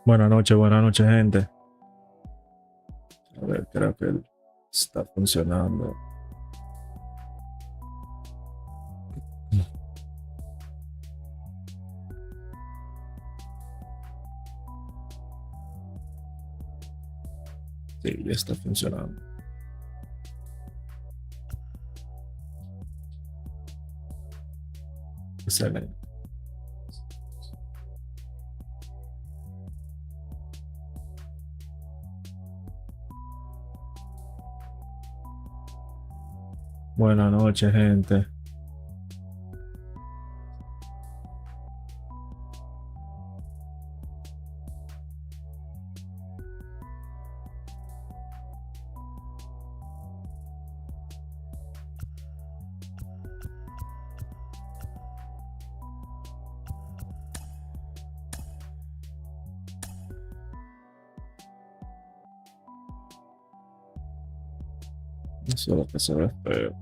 Buenas noches, gente. A ver, creo que está funcionando. Sí, ya está funcionando. Excelente. Buenas noches, gente. Eso es lo que se ve feo.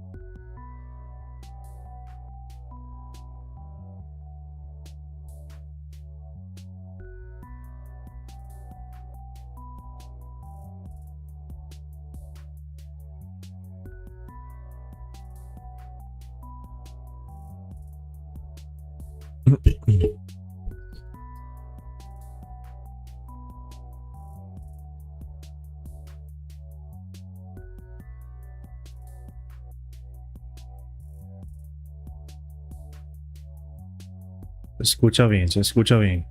Se escucha bien, se escucha bien.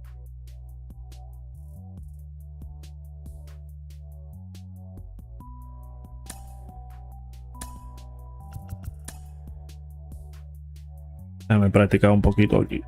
Déjame practicar un poquito aquí.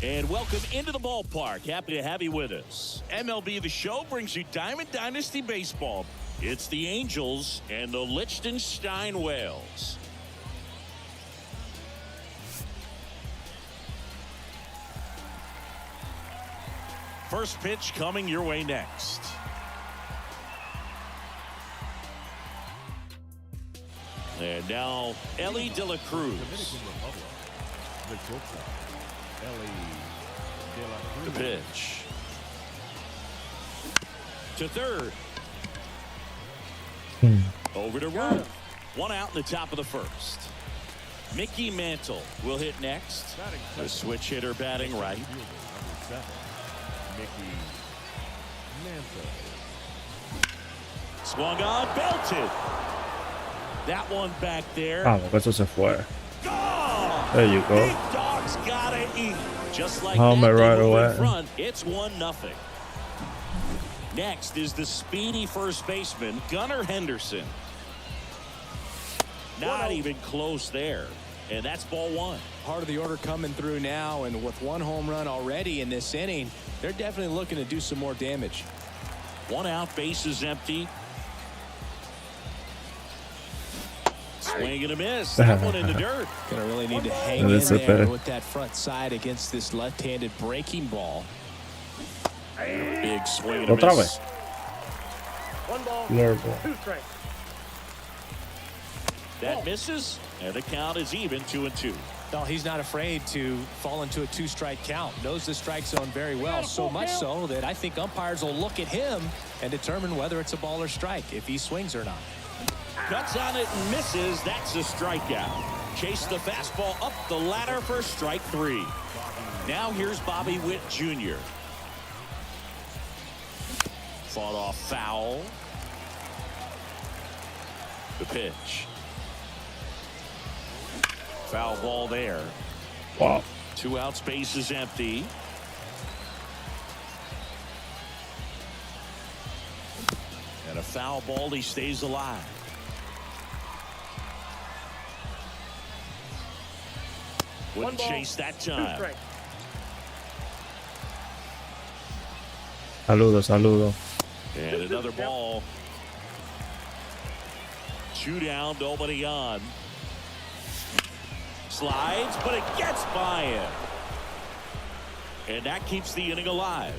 And welcome into the ballpark. Happy to have you with us. MLB The Show brings you Diamond Dynasty Baseball. It's the Angels and the Liechtenstein Whales. First pitch coming your way next. And now, Ellie De La Cruz. The pitch. To third. Over to right. One out in the top of the first. Mickey Mantle will hit next. The switch hitter batting right. Mickey Mantle. Swung on, belted. That one back there. Vamos, que eso se fue. Gone! There you go. Big dog's gotta eat. Just like Home that, right they move away. in front. It's 1-0. Next is the speedy first baseman, Gunnar Henderson. Not even close there. And that's ball one. Part of the order coming through now, and with one home run already in this inning, they're definitely looking to do some more damage. One out, base is empty. Swing and a miss. That one in the dirt. Gonna really need to hang in there with that front side against this left-handed breaking ball. Big swing and a miss. One ball, two strikes. That misses, and the count is even 2-2. No, he's not afraid to fall into a two-strike count. Knows the strike zone very well, so much so that I think umpires will look at him and determine whether it's a ball or strike, if he swings or not. Cuts on it and misses. That's a strikeout. Chase the fastball up the ladder for strike three. Now here's Bobby Witt Jr. Fought off foul. The pitch. Foul ball there. Wow. 2 outs, base is empty. And a foul ball, he stays alive. Wouldn't chase that time. Saludos. And another ball. 2 down, nobody on. Slides, but it gets by him. And that keeps the inning alive.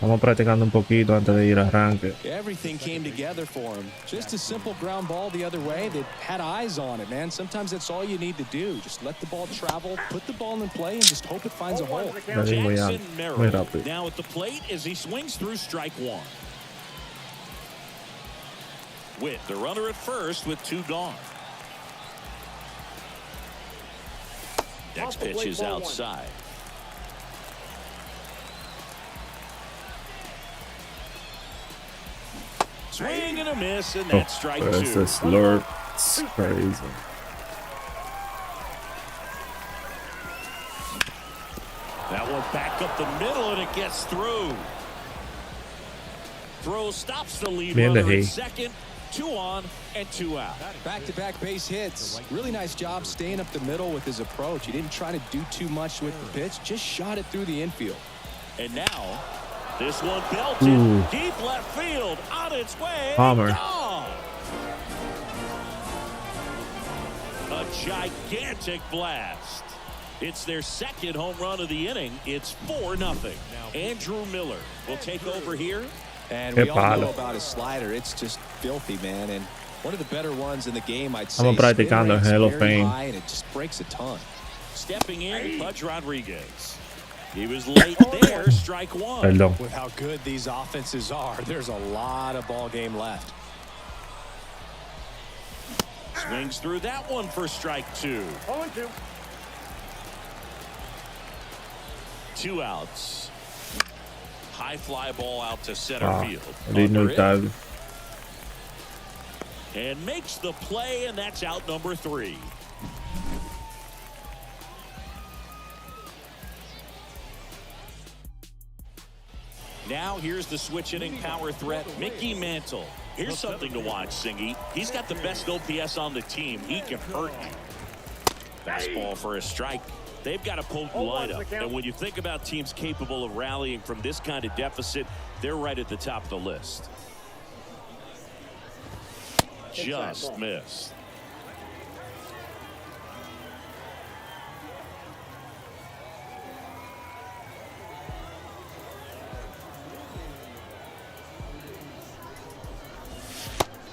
Vamos practicando un poquito antes de ir a arranque. Everything came together for him. Just a simple ground ball the other way that had eyes on it, man. Sometimes that's all you need to do. Just let the ball travel, put the ball in play, and just hope it finds a hole. Jackson Merrill now at the plate as he swings through strike 1. With the runner at first with 2 gone. Next pitch is outside. Swing and a miss, and that's strike 2. It's a slurp. It's crazy. That one back up the middle, and it gets through. Throw stops the lead runner at second. 2 on and 2 out. Back-to-back base hits. Really nice job staying up the middle with his approach. He didn't try to do too much with the pitch, just shot it through the infield. And now, this one belted deep left field, on its way. Homer. Gone. A gigantic blast. It's their second home run of the inning. It's 4-0. Andrew Miller will take over here. And we all know about his slider. It's just filthy, man. And one of the better ones in the game, I'd say. Estamos practicando Hall of Fame. And it just breaks a ton. Stepping in, Pudge Rodriguez. He was late there, strike 1. Perdón. With how good these offenses are, there's a lot of ball game left. Swings through that one for strike 2. 0-2. 2 outs. High fly ball out to center field. And makes the play, and that's out number 3. Now here's the switch hitting power threat, Mickey Mantle. Here's something to watch, Singy. He's got the best OPS on the team. He can hurt you. Fastball for a strike. They've got a potent lineup, and when you think about teams capable of rallying from this kind of deficit, they're right at the top of the list. Just missed.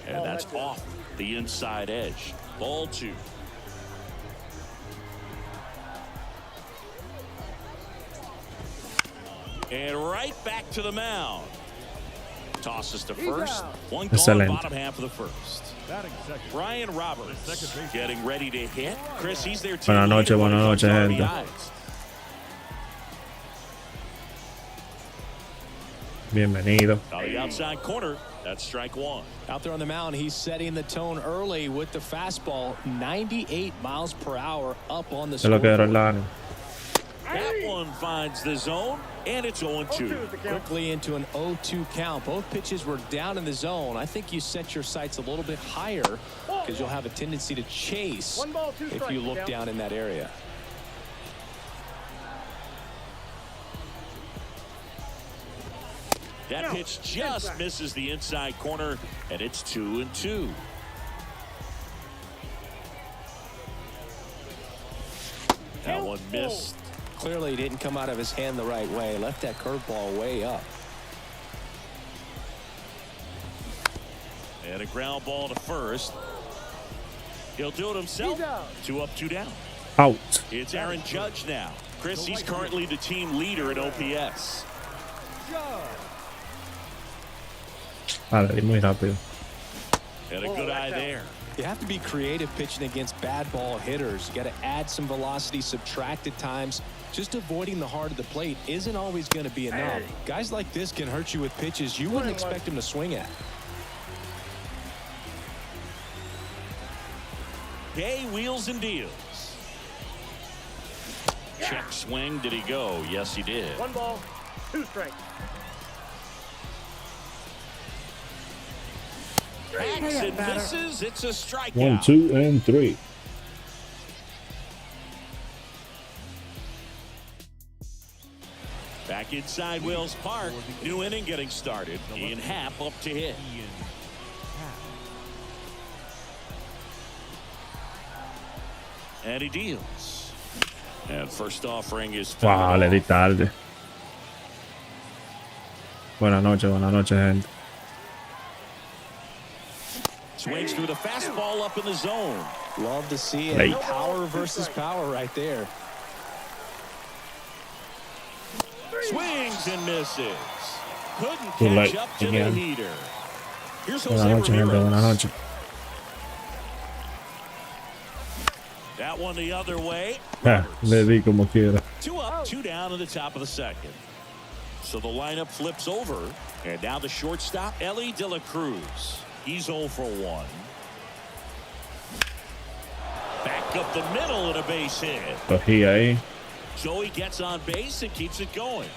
And that's off the inside edge. Ball 2. And right back to the mound. Tosses to first. One gone, bottom half of the first. Brian Roberts getting ready to hit. Chris, he's there too. Buenas noches, gente. Bienvenido. On the outside corner, that's strike 1. Out there on the mound, he's setting the tone early with the fastball. 98 miles per hour up on the scoreboard. That one finds the zone, and it's 0-2. Quickly into an 0-2 count. Both pitches were down in the zone. I think you set your sights a little bit higher because you'll have a tendency to chase if you look down in that area. That pitch just misses the inside corner, and it's 2-2. That one missed. Clearly he didn't come out of his hand the right way. Left that curveball way up. And a ground ball to first. He'll do it himself. 2 up, 2 down. Out. It's Aaron Judge now. Chris, he's currently the team leader in OPS. Muy rápido. And a good eye there. You have to be creative pitching against bad ball hitters. You got to add some velocity, subtract at times. Just avoiding the heart of the plate isn't always going to be enough. Guys like this can hurt you with pitches you wouldn't expect him to swing at. Pay wheels and deals. Check swing. Did he go? Yes, he did. 1 ball, 2 strikes. Hacks and misses. It's a strikeout. 1, 2, and 3. Back inside Wells Park. New inning getting started. Ian Happ up to hit. And he deals. And first offering is Wow, le di tarde. Buenas noches, gente. Swings through the fastball up in the zone. Love to see it. Hey. Power versus power right there. Swings and misses. Couldn't Too catch late up to again. the heater. Here's Buenas Jose noches, gente. Ramirez. Buenas noches. That one the other way. Le di como quiera. 2 up, 2 down in the top of the second. So the lineup flips over. And now the shortstop, Ellie De La Cruz. He's 0 for 1. Back up the middle and a base hit. Cogí ahí. So he gets on base and keeps it going.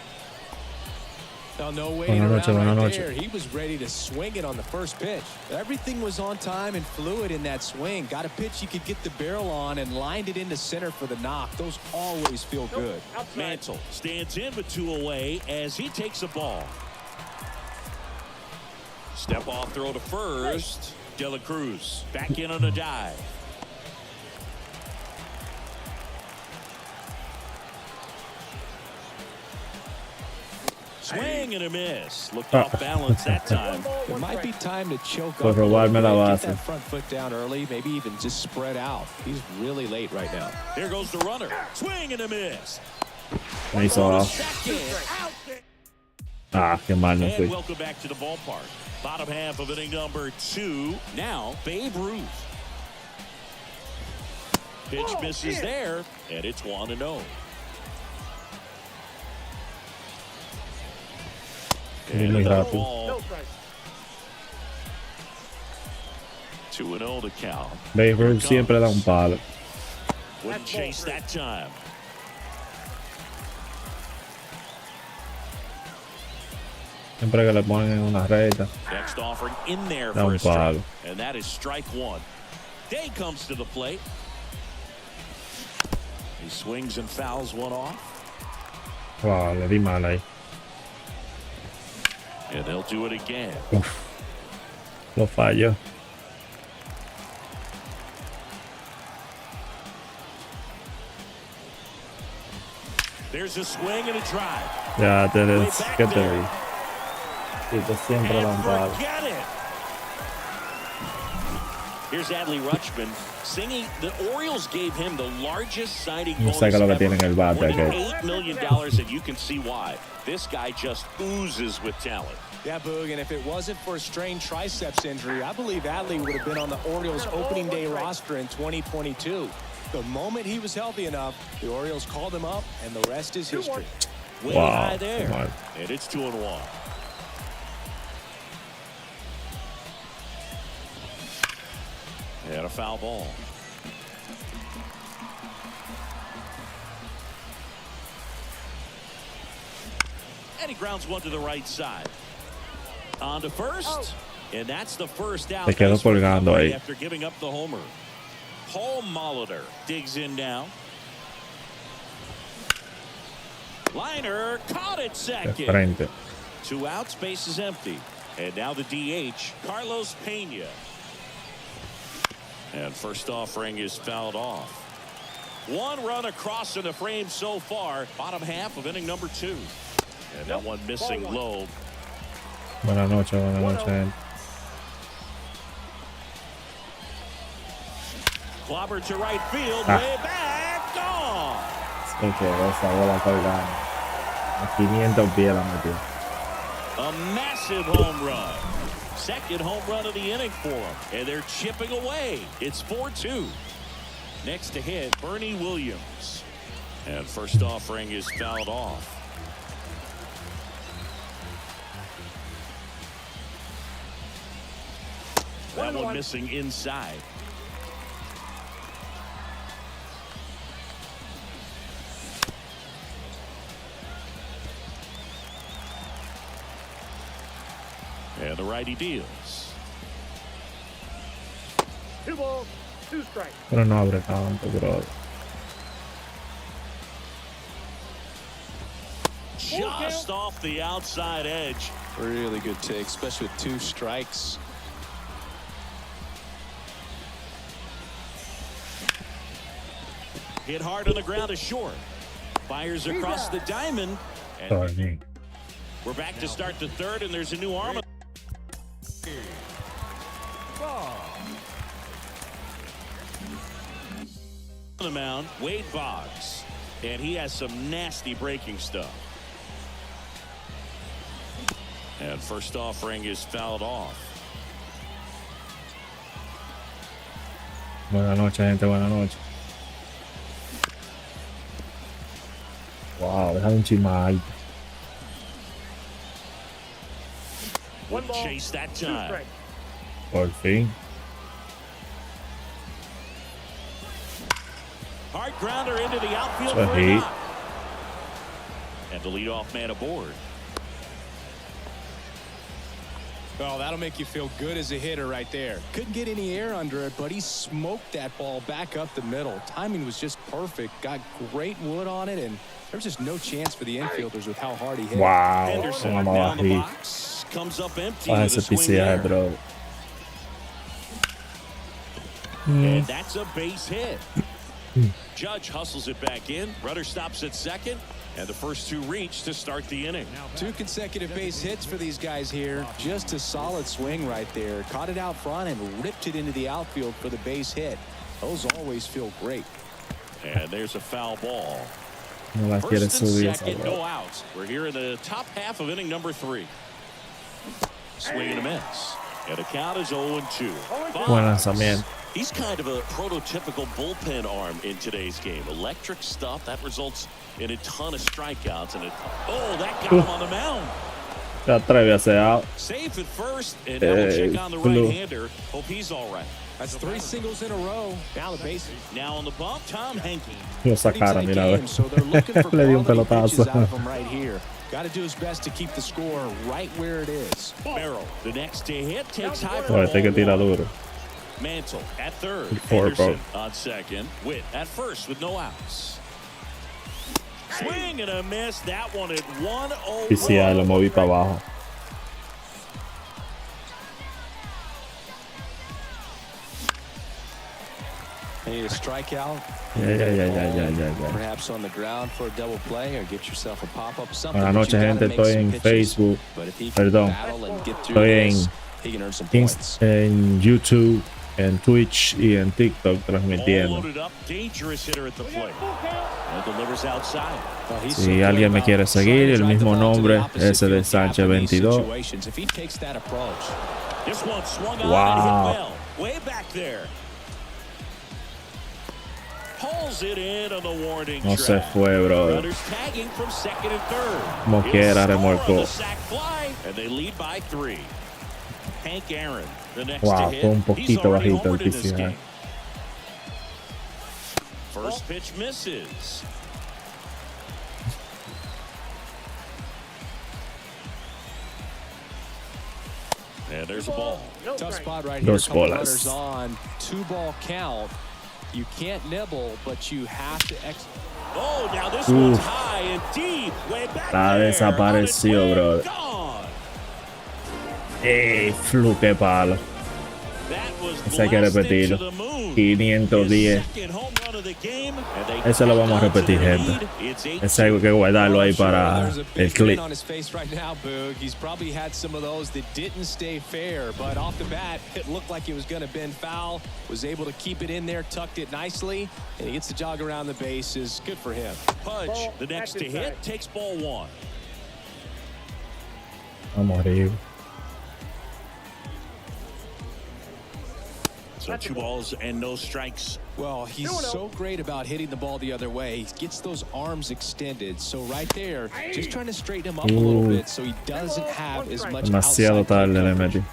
Now, no waiting Buenas noches, around buenas right noches. there. He was ready to swing it on the first pitch. Everything was on time and fluid in that swing. Got a pitch you could get the barrel on and lined it into center for the knock. Those always feel good. Mantle stands in with 2 away as he takes a ball. Step off throw to first. De La Cruz back in on a dive. Swing and a miss. Looked off balance that time. It might be time to choke Por up a little robarme la bit, base. get that front foot down early, maybe even just spread out. He's really late right now. Here goes the runner. Swing and a miss. Me hizo abajo. Second. Ah, qué mal me And fui. welcome back to the ballpark. Bottom half of inning number 2. Now Babe Ruth. Pitch misses there, and it's 1-0. Muy, muy rápido. No strikes. 2-0 to count. Babe Ruth siempre da un palo. Wouldn't chase that time. Siempre que le ponen en una recta, Next offering in there da for un a strike. palo. And that is strike 1. Day comes to the plate. He swings and fouls one off. Wow, le di mal ahí. And they'll do it again. Uf, lo falló. There's a swing and a drive. Ya te Way des, back ¿qué te there. di? Sí, te siempre da un And palo. forget it. Here's Adley Rutschman singing. The Orioles gave him the largest signing No bonus sé qué es lo que ever. tiene en el bate, Winning aquel. $8 million, and you can see why. This guy just oozes with talent. Yeah, Boog, and if it wasn't for a strained triceps injury, I believe Adley would have been on the Orioles opening day roster in 2022. The moment he was healthy enough, the Orioles called him up, and the rest is history. Way Wow, high there. come on. And it's 2-1. And a foul ball. And he grounds one to the right side. On to first. And that's the first out. Se quedó colgando ahí. After giving up the homer. Paul Molitor digs in now. Liner caught it De second. frente. 2 outs, base is empty. And now the DH, Carlos Pena. And first offering is fouled off. 1 run across in the frame so far. Bottom half of inning number 2. And that one missing low. Buenas noches, gente. Clobber to right field, Ah. way back, gone. Se quedó esa bola colgando. A 500 pies la metió. A massive home run. Second home run of the inning for him. And they're chipping away. It's 4-2. Next to hit, Bernie Williams. And first offering is fouled off. That one missing inside. And the righty deals. 2 balls, 2 strikes. Pero no abre tanto, bro. Just off the outside edge. Really good take, especially with 2 strikes. Hit hard on the ground is short. Fires across the diamond. And Sorry. we're back to start the third, and there's a new arm. On the mound, Wade Boggs. And he has some nasty breaking stuff. And first offering is fouled off. Buenas noches, gente. Buenas noches. Wow, deja un chin más alto. 1 ball, Chase that 2 time. strikes. Por fin. Hard grounder into the outfield So for a he- knock. And the leadoff man aboard. Oh, that'll make you feel good as a hitter right there. Couldn't get any air under it, but he smoked that ball back up the middle. Timing was just perfect. Got great wood on it, and there was just no chance for the infielders with how hard he hit. Wow. Henderson Vamos down the abajo. box. Comes up empty Baja with a ese swing PCI, there. bro. And that's a base hit. Judge hustles it back in. Rudder stops at second. And the first 2 reach to start the inning. 2 consecutive base hits for these guys here. Just a solid swing right there. Caught it out front and ripped it into the outfield for the base hit. Those always feel great. And there's a foul ball. No la quiere First and subir esa, second, bro. no outs. We're here in the top half of inning number 3. Swing and a miss. And the count is 0-2. Buen lanzamiento. He's kind of a prototypical bullpen arm in today's game. Electric stuff that results in a ton of strikeouts. And that got him on the mound. Se atreve a hacer out. Safe at first, and now we'll check on the Blue. right-hander. Hope he's all right. That's 3 singles in a row. Now the bases. Now on the bump, Tom Henke. Lo sacaron, mira, a ver. So they're looking for Le di un quality pelotazo. pitches out of him right here. Got to do his best to keep the score right where it is. Merrill, the next to hit, takes high Oh, for este que tira ball 1. duro. Mantle at third. Four, Henderson bro. on second. Witt at first with no outs. Swing and a miss. That one at 1-0. PCI lo moví para abajo. Need a strikeout. Ya. Perhaps on the ground for a double play or get yourself a pop-up something. Buenas noches, gente. Estoy en Facebook. Perdón. Estoy en YouTube, en Twitch y en TikTok transmitiendo. Si alguien me quiere seguir, el mismo nombre, ese de Sánchez 22. Wow. No se fue, bro. Como quiera, remolcó. Wow, fue un poquito bajito el PCI. First pitch misses. And there's a ball. Tough spot right here. Dos Couple bolas. runners on. 2-ball count. You can't nibble, but you have to Oh, now this one's high and deep. Way back La there. desapareció, On its way, brother. gone. Fluke palo. That was Ese hay que blasted repetirlo. to the moon. 510. His second home run of the game, and they Ese lo vamos a hold on to repetir, the gente. lead. It's 8-2. Es algo que guardarlo ahí para There's a el big clip. grin on his face right now, Boog. He's probably had some of those that didn't stay fair, but off the bat, it looked like it was going to bend foul. Was able to keep it in there, tucked it nicely, and he gets the jog around the bases. Good for him. Pudge, the next to hit, takes ball 1. Vamos arriba. So 2 balls and no strikes. Well, he's so great about hitting the ball the other way. He gets those arms extended. So right there, just trying to straighten him up a little bit so he doesn't have as much Demasiado outside tarde le coverage. metí.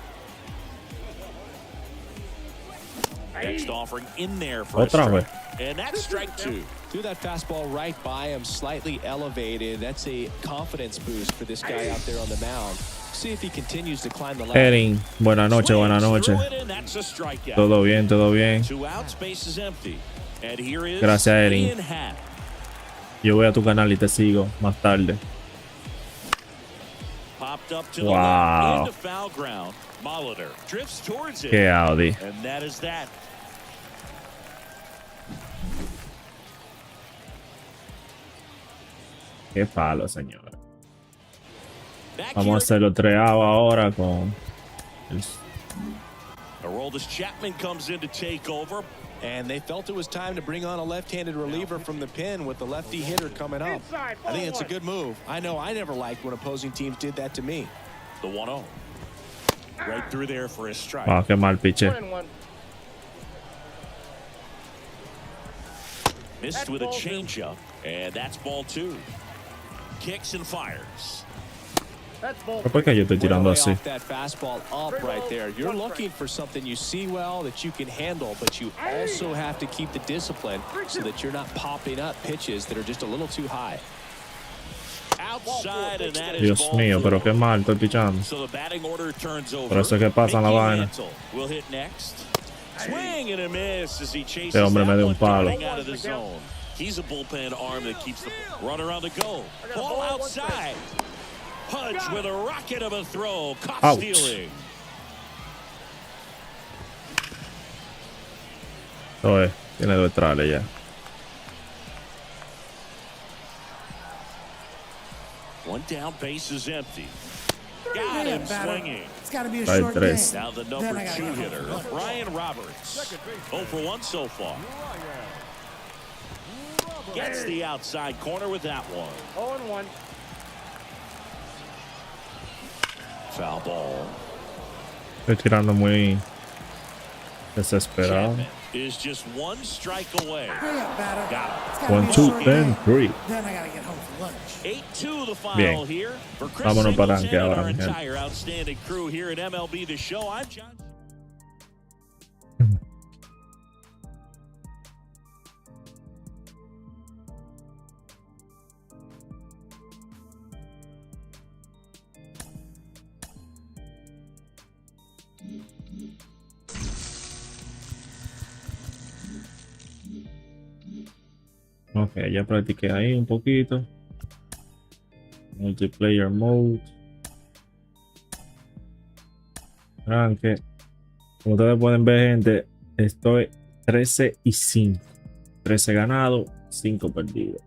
Next offering in there for a Otra vez. strike. And that's strike two. Threw that fastball right by him, slightly elevated. That's a confidence boost for this guy out there on the mound. See if he continues to climb the ladder. Erin, buenas noches, buenas noches. Threw it in, that's a strikeout. Todo bien, todo bien. 2 outs, base is empty. And here is Gracias, Erin. Ian Happ. Yo voy a tu canal y te sigo más tarde. Popped up to the Wow. left into foul ground. Molitor drifts towards it. Qué Audi. And that is that. Qué palo, señor. Back Vamos a here, hacer los 3 ahora con el Aroldis Chapman comes in to take over. And they felt it was time to bring on a left-handed reliever from the pen with the lefty hitter coming up. Inside, I think ball it's a one. good move. I know I never liked when opposing teams did that to me. the 1-0. Right through there for a strike. Ah, qué mal piche. 1-1. Missed That's with a ball two. changeup, and that's ball 2. Kicks and fires. That's ball ¿Por qué yo estoy tirando Way así? off that fastball up right there. You're looking for something you see well that you can handle, but you also have to keep the discipline so that you're not popping up pitches that are just a little too high. Outside, and that is Dios ball mío, 4. pero qué mal estoy pichando. So the batting order turns over. Por eso es que pasa la Mickey vaina. Mantle will hit next. Swing and a miss as he chases Este hombre me that dio un one palo. darting out of the zone. He's a bullpen arm that keeps the runner on the go. Ball outside. Pudge with a rocket of a throw. Caught Ouch. stealing. Oye, tiene 2 trales ya. One down, base is empty. Got him swinging. It's got to be a Right, short tres. game. Now the Then number I gotta 2 get home hitter, for lunch. Brian Roberts. 0 for 1 so far. Gets the outside corner with that one. 0-1. Foul ball. Estoy tirando muy desesperado. Chapman is just 1 strike away. Hurry up, batter. Got him. It's gotta 1, be a 2, short then game. 3. Then I gotta get home for lunch. 8-2 the final Bien. here. For Chris Vámonos para Singleton adelante and ahora, our mi gente. entire outstanding crew here at MLB The Show, I'm John. Ok, ya practiqué ahí un poquito. Multiplayer mode. Arranque. Como ustedes pueden ver, gente, estoy 13-5. 13 ganados, 5 perdidos.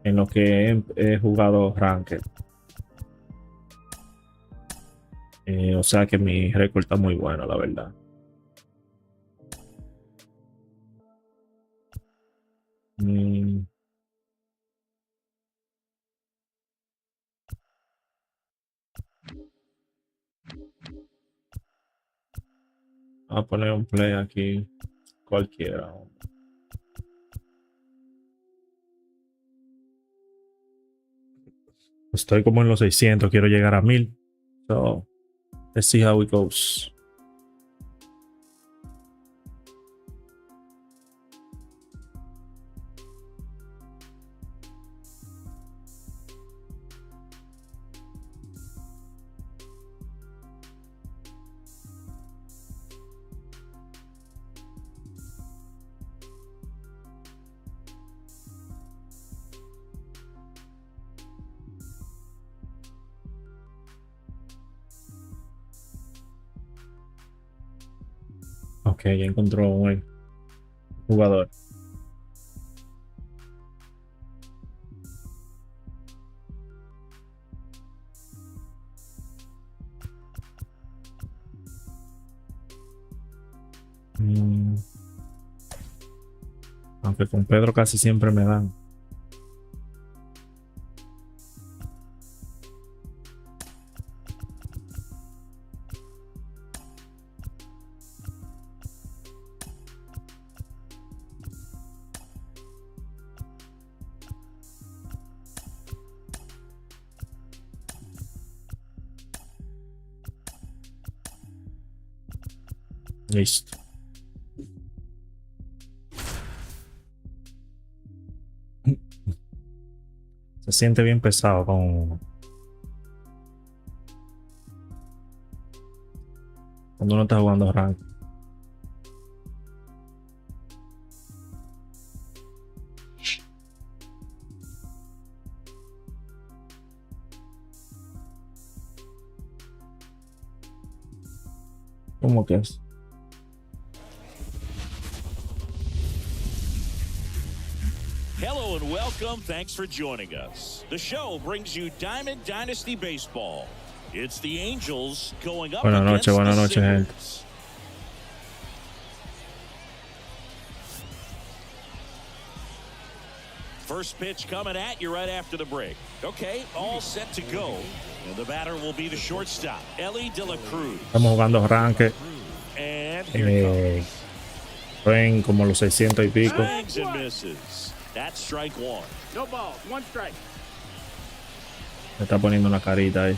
En lo que he jugado Ranked. O sea que mi récord está muy bueno, la verdad. Mm. Voy a poner un play aquí cualquiera. Estoy como en los 600, quiero llegar a 1000. So, let's see how it goes. Ok, ya encontró un jugador. Aunque con Pedro casi siempre me dan. Listo. Se siente bien pesado cuando uno está jugando rank. ¿Cómo que es? Hello and welcome. Thanks for joining us. The show brings you Diamond Dynasty Baseball. It's the Angels going up against the Buenas noches, gente. Singers. First pitch coming at you right after the break. Okay, all set to go. And the batter will be the shortstop, Ellie De La Cruz. Estamos jugando rank. And here comes. En como los 600 y pico. Swings and misses. That's strike one. No balls, one strike. Me está poniendo una carita ahí.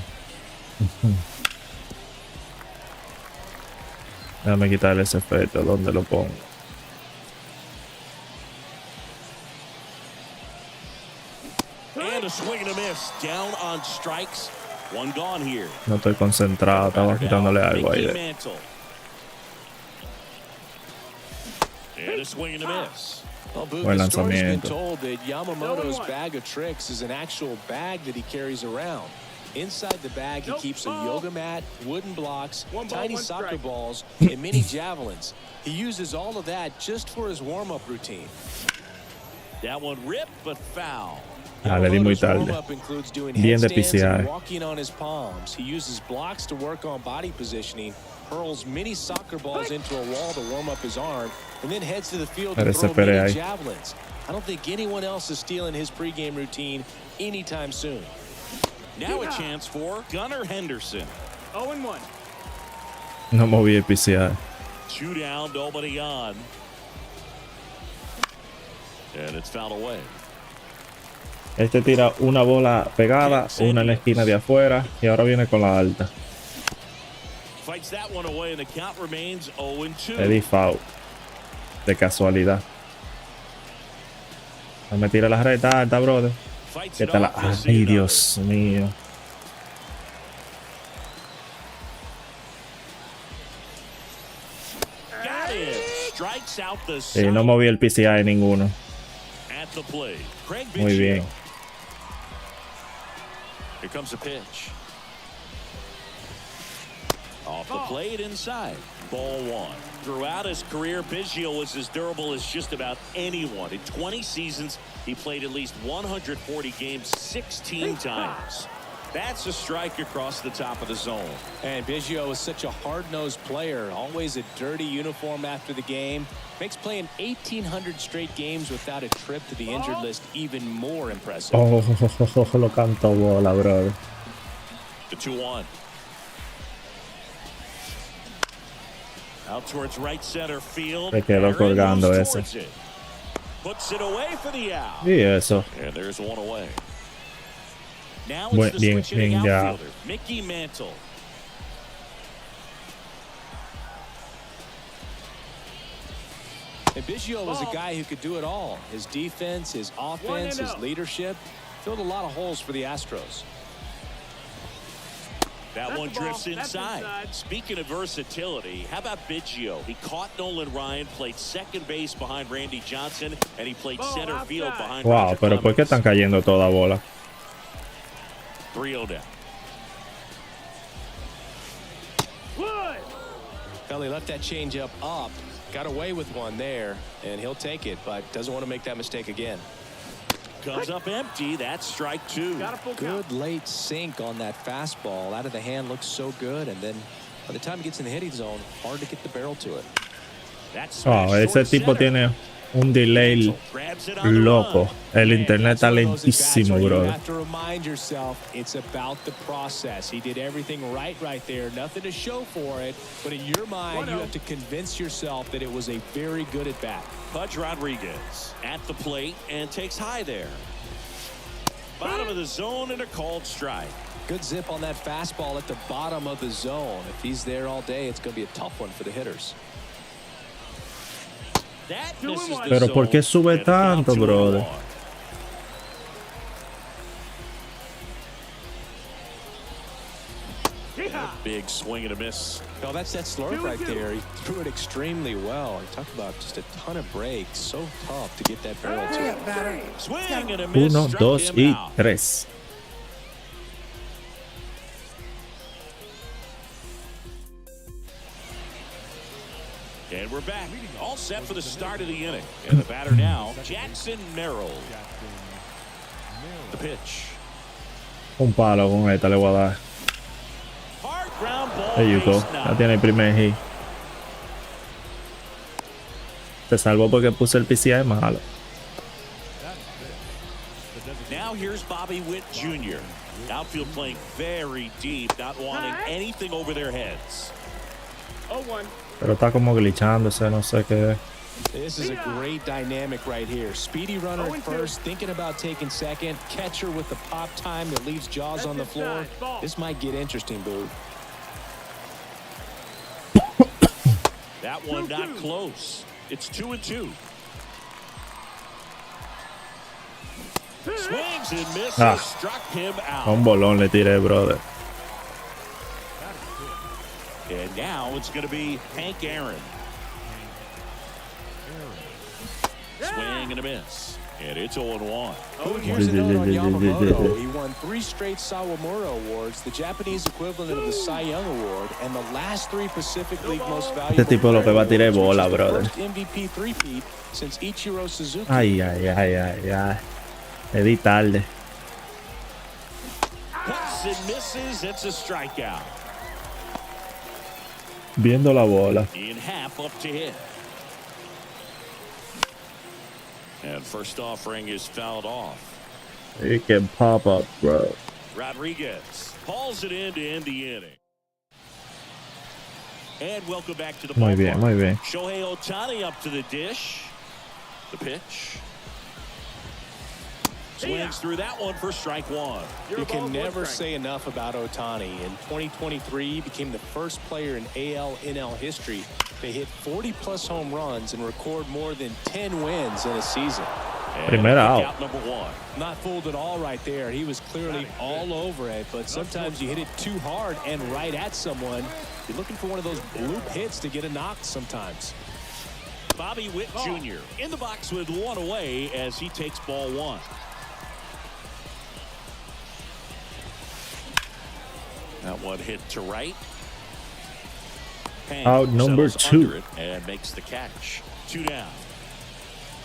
Déjame quitarle ese efecto. ¿Dónde lo pongo? And a swing and a miss. Down on strikes. One gone here. No estoy concentrado. Estaba quitándole algo ahí. And a swing and a miss. Well, Boog, Buen the story's been lanzamiento. told that Yamamoto's bag of tricks is an actual bag that he carries around. Inside the bag, he keeps a yoga mat, wooden blocks, One ball, tiny one soccer strike. balls, and mini javelins. He uses all of that just for his warm-up routine. That one ripped but foul. Le di muy Yamamoto's tarde. warm-up includes doing Bien de headstands PCI. and walking on his palms. He uses blocks to work on body positioning, hurls mini soccer balls into a wall to warm up his arm, and then heads to the field to throw Esperé mini ahí. javelins. I don't think anyone else is stealing his pregame routine anytime soon. Now a chance for Gunnar Henderson. 0-1. No moví el PCI. 2 down, nobody on. And it's fouled away. Este tira una bola pegada, una en la esquina de afuera y ahora viene con la alta. Fights that one away and the count remains 0-2. Le di foul. De casualidad. No me tira la recta alta, brother. Fights ¿Qué it tal? off, we'll see Ay, another. Dios mío. Got him. Strikes out the Sí, no side moví el PCI ninguno. at the plate. Craig Muy Biggio. bien. Here comes a pitch. Off the plate inside. Ball one. Throughout his career, Biggio was as durable as just about anyone. In 20 seasons, he played at least 140 games 16 times. That's a strike across the top of the zone. And Biggio is such a hard-nosed player, always a dirty uniform after the game. Makes playing 1,800 straight games without a trip to the injured list even more impressive. Oh, lo canto bola, brother. The 2-1. Out towards right center field. Se quedó Aaron colgando moves ese. towards it. Puts it away for the out. Y eso. And there's one away. Now Buen- it's the bien- switch hitting bien ya. outfielder, Mickey Mantle. And Biggio was a guy who could do it all. His defense, his offense, his 1-0. leadership filled a lot of holes for the Astros. That That's one the ball. drifts That's inside. inside. Speaking of versatility, how about Biggio? He caught Nolan Ryan, played second base behind Randy Johnson, and he played Ball center field outside. behind Wow, Roger pero ¿por qué están Clemens. cayendo toda bola? 3-0 down. Wood. Well, he left that changeup up, got away with one there, and he'll take it, but doesn't want to make that mistake again. Comes up empty. That's strike two. Got a full count. Good late sink on that fastball. Out of the hand looks so good, and then by the time it gets in the hitting zone, hard to get the barrel to it. That's Wow, smashed ese toward tipo center. tiene un delay Grabs it on the loco. run. El internet está That's one of those at-bats lentísimo, where you brother. have to remind yourself it's about the process. He did everything right there. Nothing to show for it, but in your mind, you 1-0. have to convince yourself that it was a very good at-bat. Pudge Rodriguez at the plate and takes high there. Bottom of the zone and a called strike. Good zip on that fastball at the bottom of the zone. If he's there all day, it's going to be a tough one for the hitters. That 2-1. misses the Pero zone, ¿por qué sube and the count tanto, 2-1. brother? Big swing and a miss. No, that's that slurve right there. He threw it extremely well. He talked about just a ton of breaks. So tough to get that barrel Hurry to. up, batter. Swing and a miss. 1, Struck 2 him y out. 3. And we're back. All set for the start of the inning. And the batter now, Jackson Merrill. The pitch. Un palo con esta le voy a dar. Hard ground ball. There you go. base Ya knock. tiene el primer hit. Se salvó porque puse el PCI malo. Now here's Bobby Witt Jr. Outfield playing very deep, not wanting anything over their heads. 0-1. Pero está como glitchándose, no sé qué. This is a great dynamic right here. Speedy runner at first, thinking about taking second. Catcher with the pop time that leaves Jaws on the floor. This might get interesting, Boo. That one not close. It's 2-2. Swings and misses. Ah. Struck him out. Un bolón le tiré, brother. And now it's going to be Hank Aaron. Swing and a miss. And it's 0-1. Oh, here's a note on Yamamoto. He won 3 straight Sawamura Awards, the Japanese equivalent of the Cy Young Award, and the last 3 Pacific League Most Valuable Este tipo lo que va a tirar es Awards, bola, which is the brother. first MVP three-peat since Ichiro Suzuki. Ay, ay, ay, ay, ay. Le di tarde. Cuts and misses. It's a strikeout. Viendo la bola. In half up to hit. And first offering is fouled off. It can pop up, bro. Rodriguez hauls it in to end the inning. And welcome back to the Muy bien, ballpark. muy bien. Shohei Ohtani up to the dish. The pitch. Swings through that one for strike one. You can never say enough about Ohtani. In 2023, he became the first player in AL NL history to hit 40-plus home runs and record more than 10 wins in a season. Primera out. Out number one. Not fooled at all right there. He was clearly all over it, but sometimes you hit it too hard and right at someone. You're looking for one of those bloop hits to get a knock sometimes. Bobby Witt Jr. in the box with one away as he takes ball one. That one hit to right. Payne Out number settles 2. under it and makes the catch. 2 down.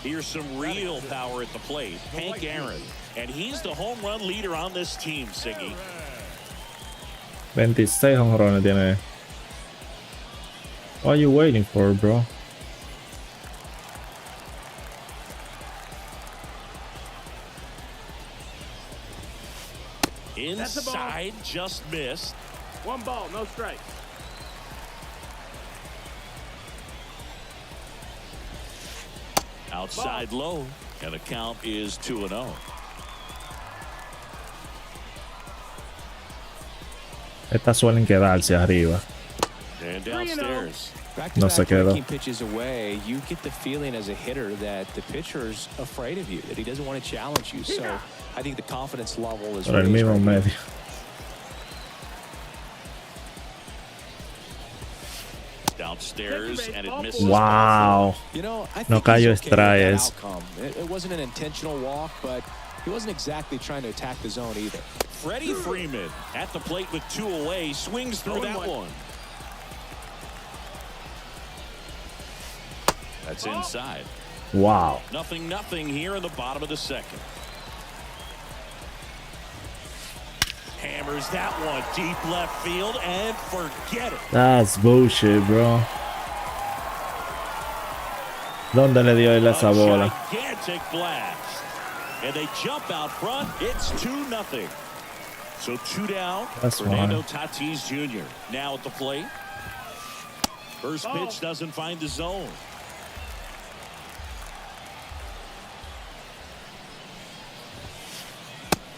Here's some real power at the plate. Hank Aaron. And he's the home run leader on this team, Siggy. 26 jonrones tiene. What are you waiting for, bro? Inside, just missed. 1 ball, no strikes. Outside low. And the count is 2-0. Estas suelen quedarse arriba. And downstairs. No se Back-to-back quedó. breaking pitches away, you get the feeling as a hitter that the pitcher's afraid of you, that he doesn't want to challenge you. So I think the confidence level is Por el raised mismo right here. medio. Downstairs, and it misses. Wow. You know, I think No he's cayó okay with that Estrategias. outcome. It wasn't an intentional walk, but he wasn't exactly trying to attack the zone either. Freddie Freeman at the plate with 2 away, swings through that one. That's inside. Wow. 0-0 here in the bottom of the second. Hammers that one deep left field and forget it. That's bullshit, bro. ¿Dónde le dio él esa bola? Gigantic blast. And they jump out front. It's 2-0. So 2 down. That's Fernando fine. Tatis Jr. now at the plate. First pitch doesn't find the zone.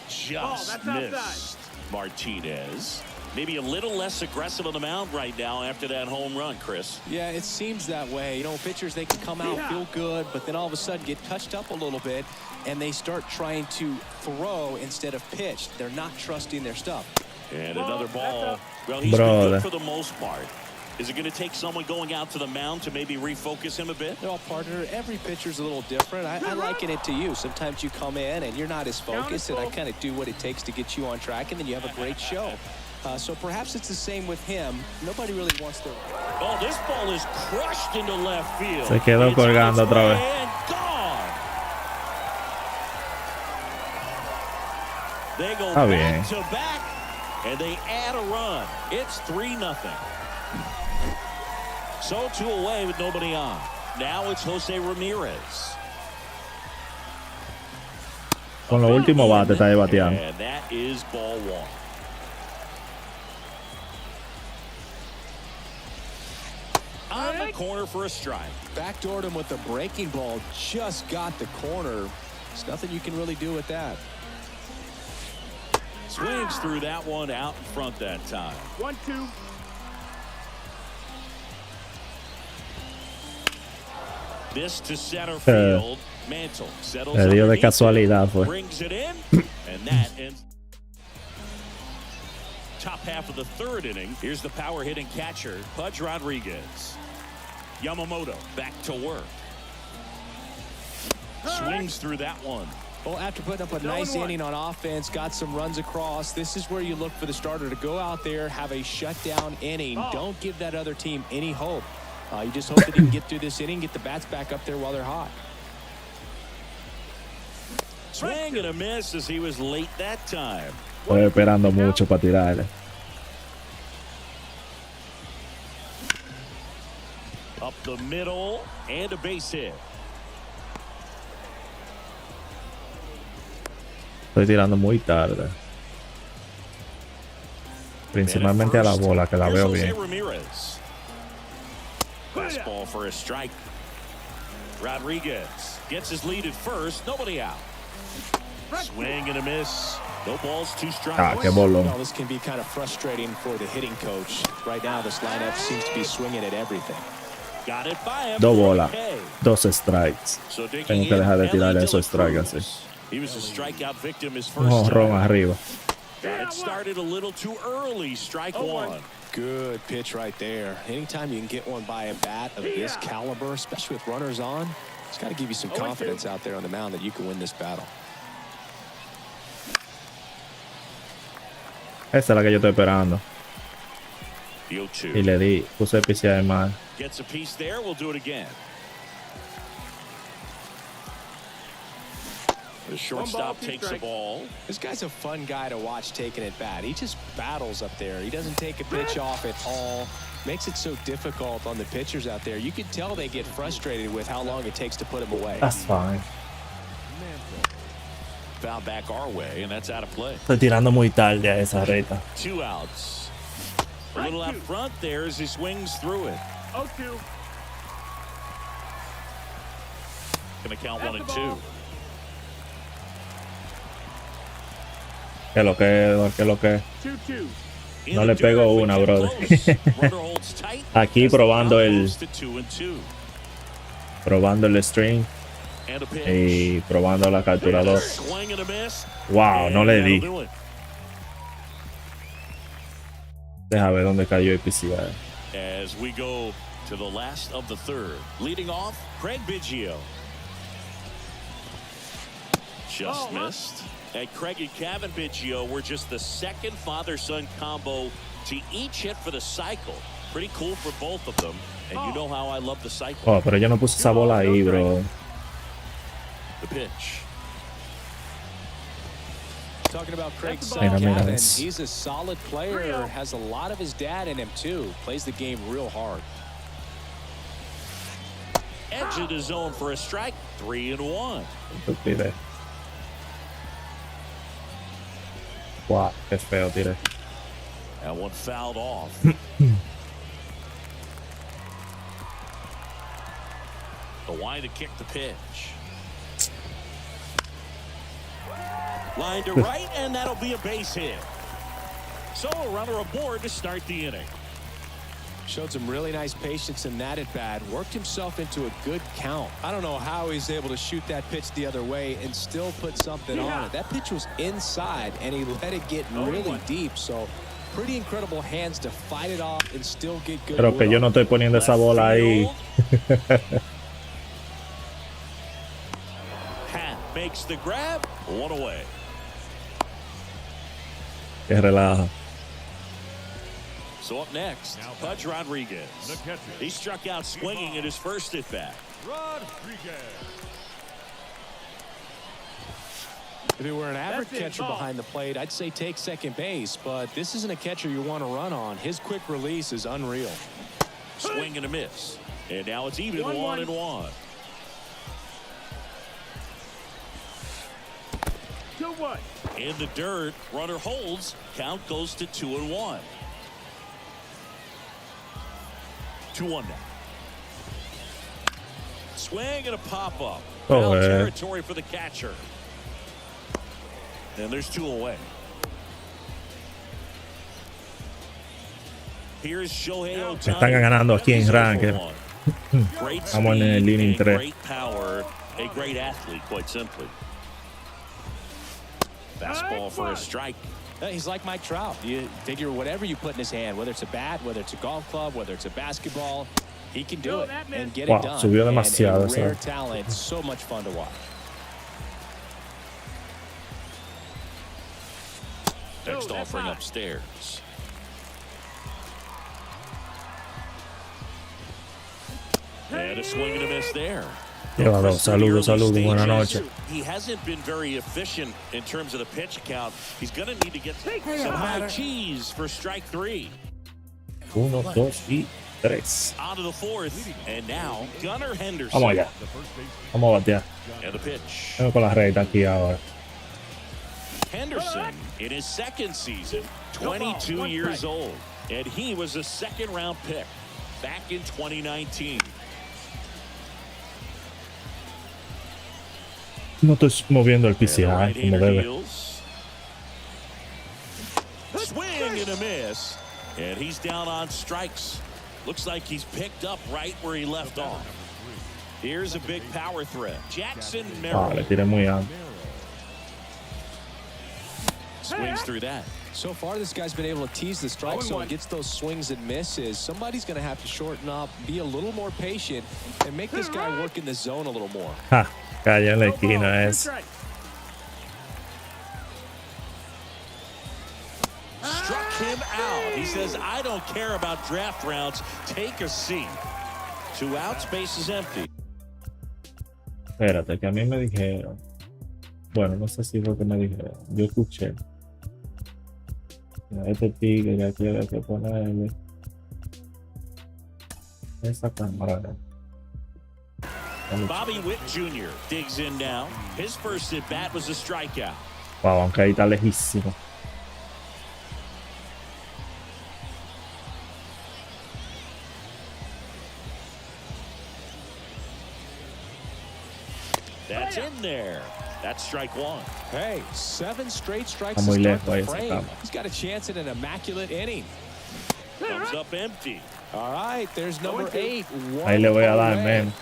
Just that's missed. outside. Martinez. Maybe a little less aggressive on the mound right now after that home run, Chris. Yeah, it seems that way. You know, pitchers, they can come out, feel good, but then all of a sudden get touched up a little bit, and they start trying to throw instead of pitch. They're not trusting their stuff. And another ball. Well, he's been good for the most part. Is it going to take someone going out to the mound to maybe refocus him a bit? No, partner, every pitcher's a little different. I liken it to you. Sometimes you come in and you're not as focused, and I kind of do what it takes to get you on track, and then you have a great show. So perhaps it's the same with him. Nobody really wants to... Oh, this ball is crushed into left field. Se quedó colgando otra vez. And gone. They go back to back, and they add a run. It's 3-0. So 2 away with nobody on. Now it's Jose Ramirez. Con lo último bate está bateando. And that is ball 1. On the corner for a strike. Backdoored him with the breaking ball. Just got the corner. There's nothing you can really do with that. Swings through that one out in front that time. 1-2. This to center field. Mantle settles Le dio de casualidad, fue. brings it in, and that ends. Top half of the 3rd inning. Here's the power hitting catcher, Pudge Rodriguez. Yamamoto back to work. Swings through that one. Well, after putting up a nice inning on offense, got some runs across, this is where you look for the starter to go out there, have a shutdown inning. Don't give that other team any hope. You just hope that he can get through this inning, get the bats back up there while they're hot. Swing and a miss as he was late that time. Estoy esperando mucho para tirarle. Up the middle and a base hit. Estoy tirando muy tarde. Principalmente a la bola, que la veo bien. Ramirez. Fastball for a strike. Rodriguez gets his lead at first. Nobody out. Swing and a miss. No balls, 2 strikes. Ah, qué bolón. Well, this can be kind of frustrating for the hitting coach. Right now, this lineup seems to be swinging at everything. Got it by him. 2 bolas, 2 strikes. So Tengo que dejar de tirarle esos strikes así. He was a strikeout victim his first No, ron time. arriba. Got it started a little too early. Strike 1. Good pitch right there. Anytime you can get one by a bat of this caliber, especially with runners on, it's got to give you some confidence out there on the mound that you can win this battle. Esa es la que yo estoy esperando. Y le di, puse el piso de mal. Gets a piece there. We'll do it again. The shortstop takes a ball. This guy's a fun guy to watch taking at bat. He just battles up there. He doesn't take a pitch off at all. Makes it so difficult on the pitchers out there. You can tell they get frustrated with how long it takes to put him away. That's fine. Foul back our way, and that's out of play. Estoy tirando muy tarde a esa reta. 2 outs. A little out front there as he swings through it. 0-2. Gonna count 1 and 2. Que lo que. 2-2. No le pego una, brother. Aquí probando el string y probando la capturadora. Wow, no le di. Deja ver dónde cayó el PCI. As we go to the last of the 3rd. Leading off, Craig Biggio. Just missed. And Craig and Kevin Biggio were just the 2nd father-son combo to each hit for the cycle. Pretty cool for both of them. And you know how I love the cycle. Oh, pero yo no puse esa bola ahí, bro. The pitch. Talking about Craig's son, Mira, Kevin, he's a solid player, has a lot of his dad in him too. Plays the game real hard. Edge of the zone for a strike. 3-1. Wow, qué feo tiré. That one fouled off. The line to kick the pitch. Line to right, and that'll be a base hit. So a runner aboard to start the inning. Showed some really nice patience in that at bat. Worked himself into a good count. I don't know how he's able to shoot that pitch the other way and still put something on it. That pitch was inside, and he let it get really deep. So, pretty incredible hands to fight it off and still get good. Pero que yo no estoy poniendo esa bola ahí. Makes the grab. One away. Que relaja. So up next, Pudge Rodriguez. He struck out swinging at his first at bat. If it were an average catcher behind the plate, I'd say take second base, but this isn't a catcher you want to run on. His quick release is unreal. Swing and a miss. And now it's even 1-1. 2-1. In the dirt, runner holds. Count goes to 2-1. 2-1 now. Swing and a pop-up. Foul territory for the catcher. And there's 2 away. Here's Shohei Ohtani. Están ganando aquí en ranking. Estamos en el inning 3. Great power, a great athlete, quite simply. Fastball for a strike. He's like Mike Trout. You figure whatever you put in his hand, whether it's a bat, whether it's a golf club, whether it's a basketball, he can do it and get it done. Subió demasiado. And a rare talent, so much fun to watch. Next offering upstairs. And a swing and a miss there. Llévalo, saludos, buenas noches. He hasn't been very efficient in terms of the pitch count. He's going to need to get some high cheese for strike 3. 1, 2 y 3. On to the 4th, and now Gunnar Henderson. Vamos allá. Vamos a batear. And the pitch. Vamos con la recta aquí ahora. Henderson in his second season, 22 years old, and he was a second-round pick back in 2019. No estoy moviendo el PCI como debe. Swing and a miss, and he's down on strikes. Looks like he's picked up right where he left off. Here's a big power threat. Jackson Merrill. Le tiré muy alto. Swings through that. So far, this guy's been able to tease the strike zone, gets those swings and misses. Somebody's going to have to shorten up, be a little more patient, and make this guy work in the zone a little more. Ja, cayó en la esquina ese. Struck him out. He says, I don't care about draft rounds. Take a seat. 2 outs, base is empty. Espérate, que a mí me dijeron. Bueno, no sé si fue que me dijeron. Yo escuché. Este tigre ya quiere que ponerle esa cámara. Bobby Witt Jr. digs in now. His first at bat was a strikeout. Wow, aunque ahí está lejísimo. That's in there. That's strike 1. Hey, 7 straight strikes Está muy to start lejos ahí the esa frame. cámara. He's got a chance at an immaculate inning. Comes up empty. All right, there's number 8. Ahí le voy a dar, man.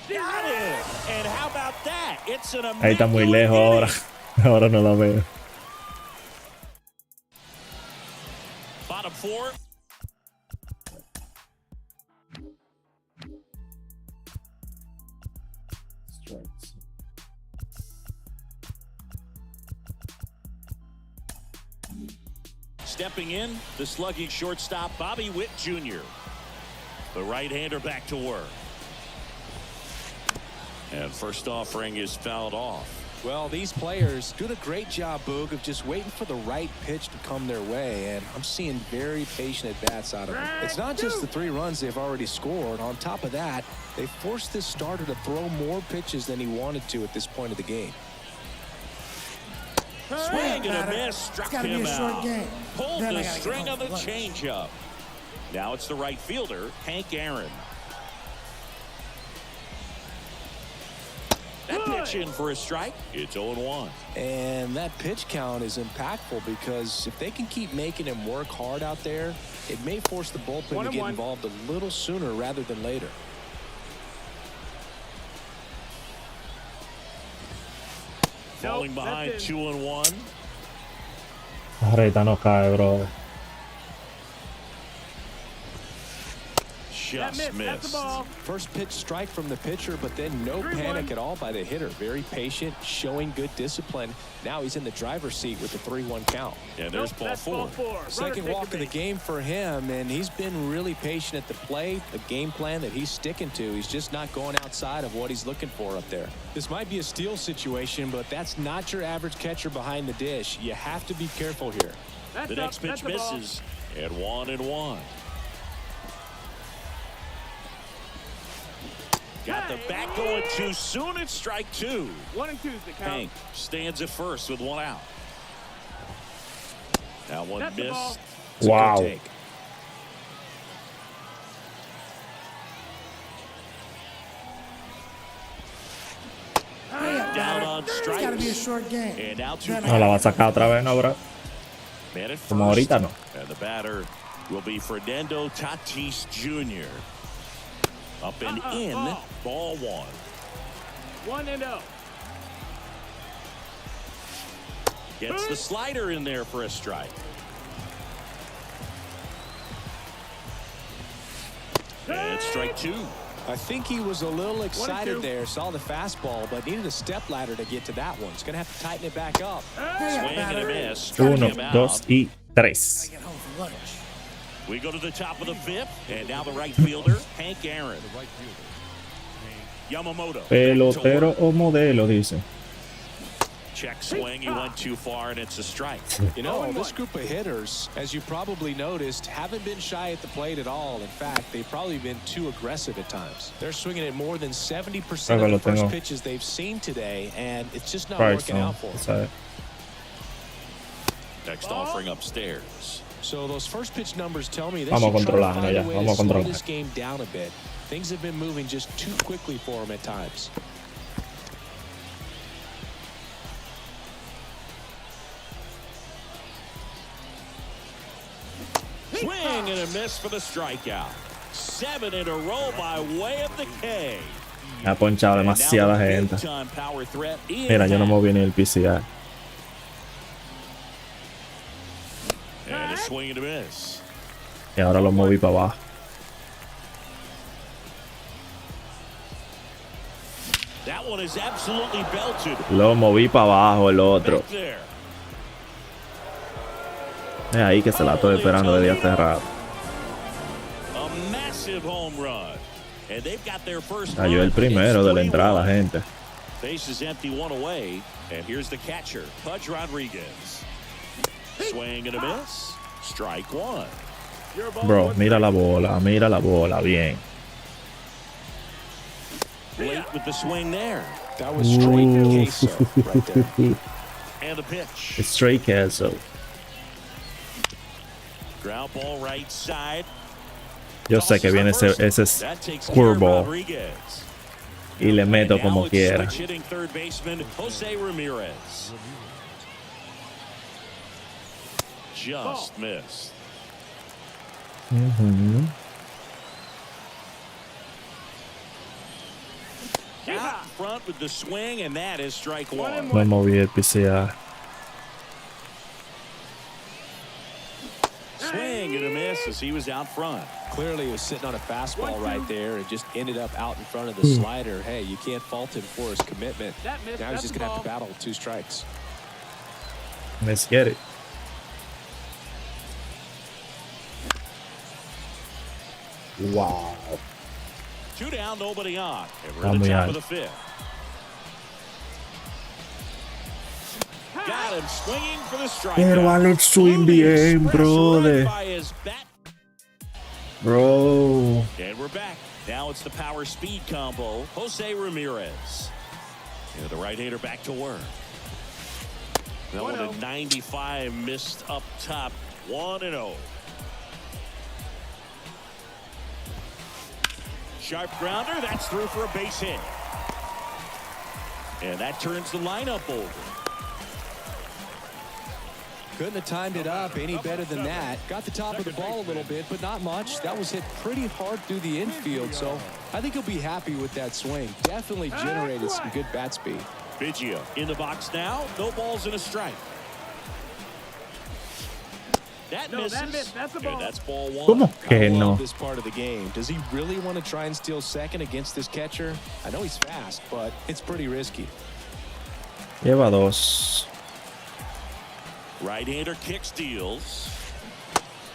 Got it. And how about that? It's an Ahí está muy immaculate lejos ahora. inning. Ahora no la veo. Bottom 4. Stepping in, the slugging shortstop, Bobby Witt Jr. The right-hander back to work. And first offering is fouled off. Well, these players do a great job, Boog, of just waiting for the right pitch to come their way, and I'm seeing very patient at-bats out of them. It's not just the 3 runs they've already scored. On top of that, they forced this starter to throw more pitches than he wanted to at this point of the game. Swing and a miss, struck him out. Pulled the string on the changeup. Now it's the right fielder, Hank Aaron. That pitch in for a strike. It's 0-1. And that pitch count is impactful because if they can keep making him work hard out there, it may force the bullpen to get involved a little sooner rather than later. Falling behind 2-1. Ahorita no cae, bro. Just That's the missed. ball. First pitch strike from the pitcher, but then no panic at all by the hitter. Very patient, showing good discipline. Now he's in the driver's seat with the 3-1 count. And there's ball That's four. ball four. Second Runner walk take of the base. game for him, and he's been really patient at the plate. The game plan that he's sticking to, he's just not going outside of what he's looking for up there. This might be a steal situation, but that's not your average catcher behind the dish. You have to be careful here. That's The next up. pitch That's the ball. misses. And 1-1. Got the bat going too soon. It's strike two. 1 and 2's the count. Hank stands at first with 1 out. Now one That's the ball. missed. It's a good Wow. take. Down on It's got to be a strikes. short game. And now two. Then No, la va a sacar otra vez, ¿no, bro? Man at Como first. ahorita no. And the batter will be Fernando Tatis Jr. Up and in. Ball. Ball one. 1-0. Gets the slider in there for a strike. And it's strike two. I think he was a little excited two. there, saw the fastball, but needed a step ladder to get to that one. He's going to have to tighten it back up. Swing and a miss. Struck 1, him out. 2 y 3. Get home for lunch. We go to the top of the fifth, and now the right fielder, Hank Aaron. Yamamoto. Pelotero o modelo, dice. Check swing. He went too far, and it's a strike. You know, this group of hitters, as you probably noticed, haven't been shy at the plate at all. In fact, they've probably been too aggressive at times. They're swinging at more than 70% of the first pitches they've seen today, and it's just not working out for them. ¿Sabes? Next offering upstairs. So those first pitch numbers tell me they Vamos should try to controlando find ya, a way vamos to slow controlando. this game down a bit. Things have been moving just too quickly for them at times. Swing and a miss for the strikeout. 7 in a row by way of the K. Me ha ponchado And now demasiada the gente. big-time power threat in Mira, yo no hand. moví ni el PCI. And a swing and a miss. Y ahora lo moví para abajo. That one is absolutely belted. Lo moví para abajo el otro. Back there. Es ahí que se la estoy esperando desde hace rato. A massive home run. And they've got their first Cayó el run. primero It's de la entrada, 3-1. gente. Base is empty, 1 away. And here's the catcher, Pudge Rodriguez. Swing and a miss. Strike 1. Your ball. Bro, mira la bola, bien. Late with the swing there. That was straight queso right there. And the pitch. Straight queso. Ground ball right side. Yo sé que viene ese That takes care of curveball Rodriguez. y le meto And now como it's quiera. switch hitting third baseman Jose Ramirez. Just missed. Out in front with the swing, and that is strike 1. No moví el PCI. Swing and a miss as he was out front. Clearly, he was sitting on a fastball right there and just ended up out in front of the slider. Hey, you can't fault him for his commitment. That missed. Now he's That's just the going to have to ball. battle with 2 strikes. Let's get it. Wow. 2 down, nobody on. And we're Está in the muy top of alto. the 5th. Got him swinging for the strike. Pero Alex swing bien, brother. By his bat. Bro. And we're back. Now it's the power speed combo. Jose Ramirez. And the right-hander back to work. That one at 95 missed up top. 1-0. Sharp grounder. That's through for a base hit. And that turns the lineup over. Couldn't have timed it up any better than that. Got the top of the ball a little bit, but not much. That was hit pretty hard through the infield, so I think he'll be happy with that swing. Definitely generated some good bat speed. Biggio in the box now. No balls and a strike. That No, misses. that missed. That's a ball. And that's ball one. ¿Cómo que I love no? this part of the game. Does he really want to try and steal second against this catcher? I know he's fast, but it's pretty risky. Lleva 2. Right-hander kick steals.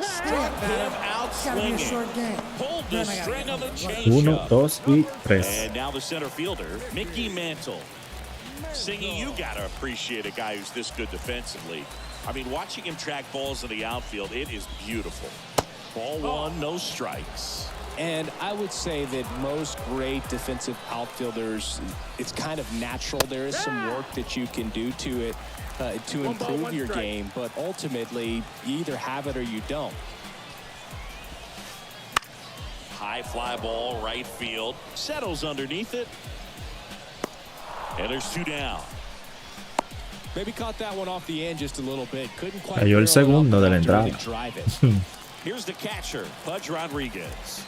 Struck Him out Gotta be a swinging. short game. Pulled the Then I gotta string get of the home. changeup. 1, 2 y 3. And now the center fielder, Mickey Mantle. Singy, you got to appreciate a guy who's this good defensively. I mean, watching him track balls in the outfield, it is beautiful. Ball one, no strikes. And I would say that most great defensive outfielders, it's kind of natural. There is some work that you can do to it to One ball, improve one your strike. game, but ultimately, you either have it or you don't. High fly ball, right field. Settles underneath it. And there's 2 down. Maybe caught that one off the end just a little bit. Couldn't quite Cayó el barrel it up segundo de la enough to really entrada. drive it. Here's the catcher, Pudge Rodriguez.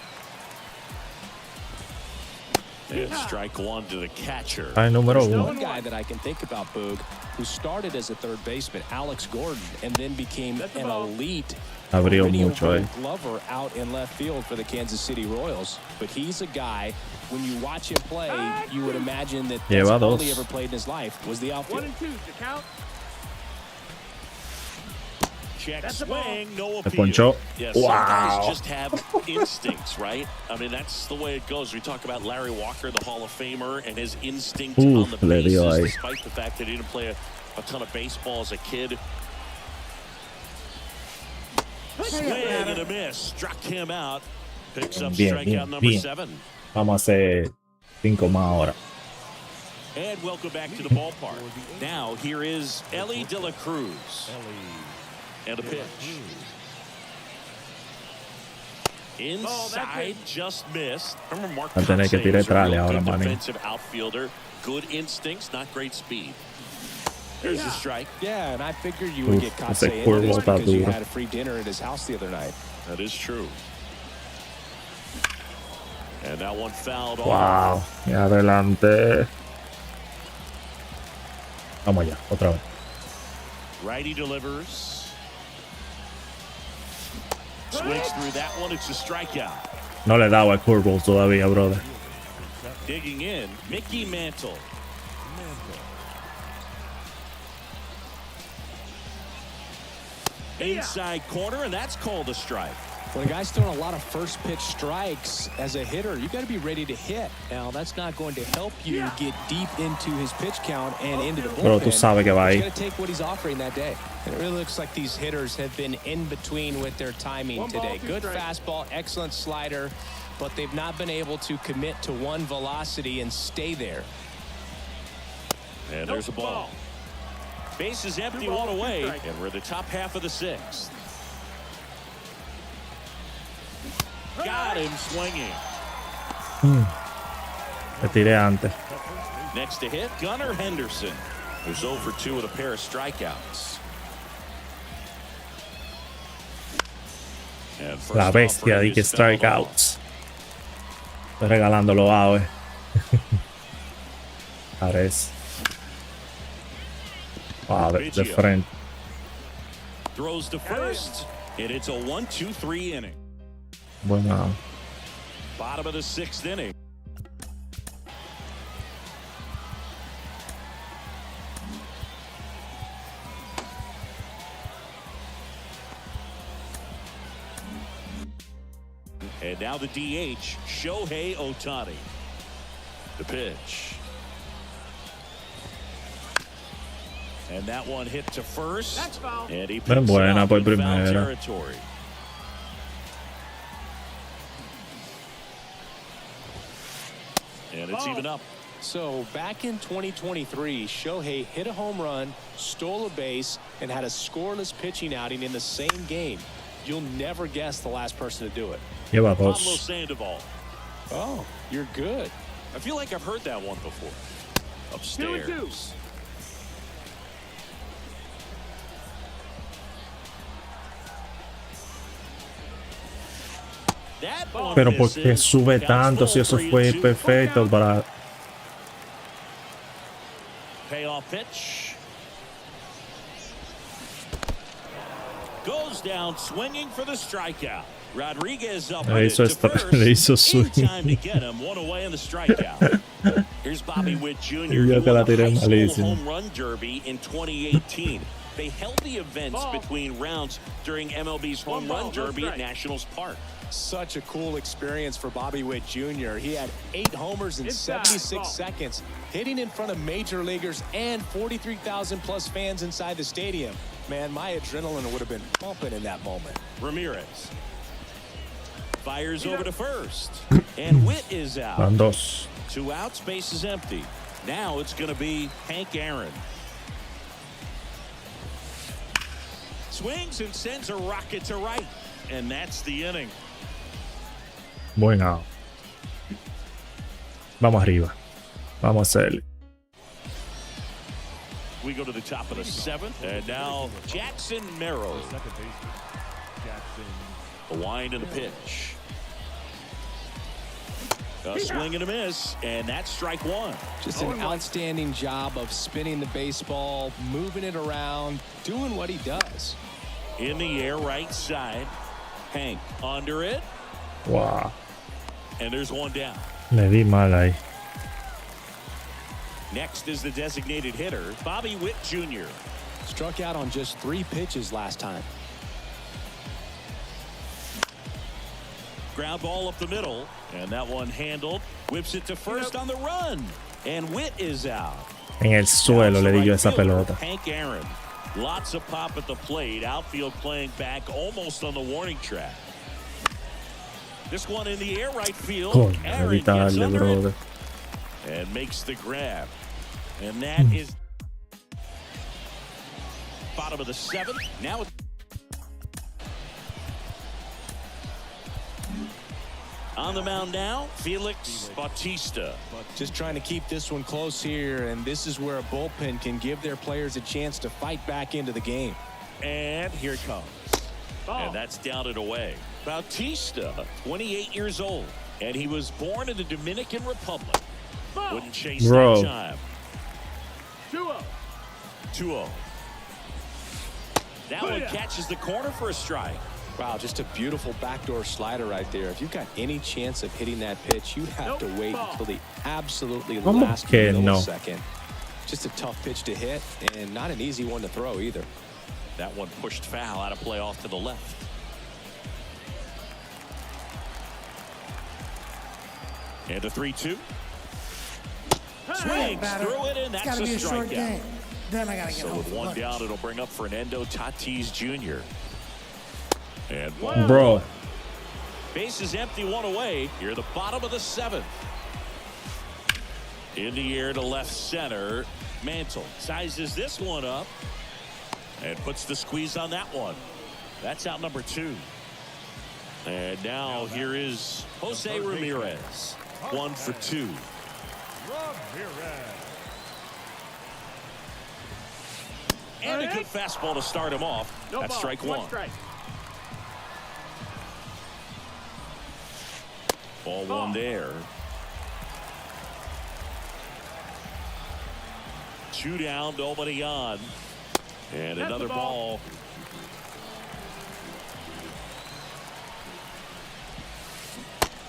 And strike one to the catcher. Ay, número There's 1. one guy that I can think about, Boog, who started as a third baseman, Alex Gordon, and then became That's the an ball. elite Abrió perennial mucho, Gold Glover out in left field for the Kansas City Royals. But he's a guy, when you watch him play, you would imagine that that's Lleva all 2. he ever played in his life was the 1 outfield. and 2 to count. Check That's the ball. swing, no Se appeal. ponchó. Yeah, some guys Wow. just have instincts, right? I mean, that's the way it goes. We talk about Larry Walker, the Hall of Famer, and his instinct on the le dio bases, ahí. despite the fact that he didn't play a ton of baseball as a kid. Swing and a miss. Struck him out. Picks up Bien, strikeout bien, number bien. 7. Vamos a hacer 5 más ahora. And welcome back to the ballpark. Now, here is Ellie De La Cruz. And a pitch. Inside, just missed. Remember Mark Va a tener que Kotsay tirar was a atrás real ahora, good manín. defensive outfielder. Good instincts, not great speed. There's the strike. Yeah, and I figured you would Uf, get ese Kotsay into curveball this está because you duro. had a free dinner at his house the other night. That is true. And that one fouled off. Wow. Y adelante. Vamos allá, otra vez. Righty delivers. Swings through that one. It's a strikeout. No le he dado el curveball todavía, brother. Digging in, Mickey Mantle. Inside corner, and that's called a strike. When a guy's throwing a lot of first pitch strikes as a hitter, you got to be ready to hit. Now, that's not going to help you get deep into his pitch count and into the Pero bullpen. tú sabes que va He's ahí. got to take what he's offering that day. And it really looks like these hitters have been in between with their timing One ball, today. 2 Good strikes. fastball, excellent slider, but they've not been able to commit to one velocity and stay there. And there's a ball. Base is empty, 1 away, and we're the top half of the 6th. Got him swinging. Te tiré antes. Next to hit, Gunnar Henderson, who's 0 for 2 with a pair of strikeouts. And first La off, bestia de que Reyes fouled off. strikeouts. Estoy regalando los aves. Parece. Wow, de frente. Throws to first, and it's a 1-2-3 inning. Buena. Bottom of the 6th inning. And now the DH, Shohei Ohtani. The pitch. And that one hit to first. That's foul. And he Bien picks it buena up por in foul primera. territory. And it's even up. So back in 2023, Shohei hit a home run, stole a base, and had a scoreless pitching outing in the same game. You'll never guess the last person to do it. Lleva Pablo 2. Sandoval. Oh, you're good. I feel like I've heard that one before. Upstairs. That one Pero ¿por qué misses. sube Counts tanto si ball, eso 3-2. fue perfecto para... Payoff pitch. Goes down swinging for the strikeout. Rodriguez up Le with hizo, it to first. le hizo swing. In time to get him. One away in the strikeout. Here's Bobby Witt Jr. He Yo que la won the tiré high school malísimo. home run derby in 2018. They held the events between rounds during MLB's home run derby at Nationals Park. Such a cool experience for Bobby Witt Jr. He had 8 homers in 76 seconds, hitting in front of major leaguers and 43,000 plus fans inside the stadium. Man, my adrenaline would have been pumping in that moment. Ramirez fires over to first, and Witt is out. Van dos. 2 outs, base is empty. Now it's going to be Hank Aaron. Swings and sends a rocket to right, and that's the inning. Buen out. Vamos arriba. Vamos a hacerle. We go to the top of the 7th, and now Jackson Merrill. The wind and the pitch. A swing and a miss, and that's strike 1. Just an outstanding job of spinning the baseball, moving it around, doing what he does. In the air, right side. Hank under it, Wow. and there's one down. Le di mal ahí. Next is the designated hitter, Bobby Witt Jr. Struck out on just 3 pitches last time. Ground ball up the middle, and that one handled. Whips it to first on the run, and Witt is out. En el suelo le di yo esa Fielder, pelota. Hank Aaron. Lots of pop at the plate. Outfield playing back almost on the warning track. This one in the air, right field. Coño, Aaron gets evitarle, under it brother. and makes the grab. And that is bottom of the 7th. Now it's on the mound now, Felix Bautista. Just trying to keep this one close here, and this is where a bullpen can give their players a chance to fight back into the game. And here it comes. And that's down and away. Bautista, 28 years old, and he was born in the Dominican Republic. Wouldn't chase Bro. that time. 2-0. 2-0. That one catches the corner for a strike. Wow, just a beautiful backdoor slider right there. If you've got any chance of hitting that pitch, you have to wait until the absolutely ¿Cómo last que no? millisecond. Just a tough pitch to hit, and not an easy one to throw either. That one pushed foul out of play off to the left. And a 3-2. Swings through it, and that's a strikeout. Then I gotta get So home with for one lunch. down, it'll bring up Fernando Tatis Jr. And ball Bro. one. Base is empty, one away. Here, the bottom of the 7th. In the air to left center. Mantle sizes this one up and puts the squeeze on that one. That's out number 2. And now here is Jose Ramirez. 1 for 2. And a good fastball to start him off. That's strike 1. Strike. Ball 1 there. 2 down, nobody on. And That's another the ball.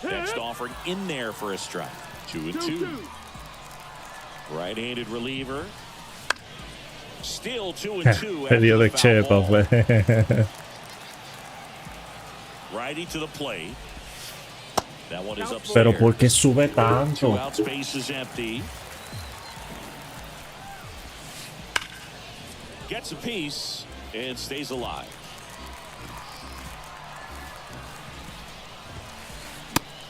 ball. Next offering in there for a strike. 2-2. Right-handed reliever. Still 2-2. Le dio de chepa, Ball. fue. Righty to the plate. That one is upstairs. Pero ¿por qué sube 2 tanto? out, space is empty. Gets a piece and stays alive.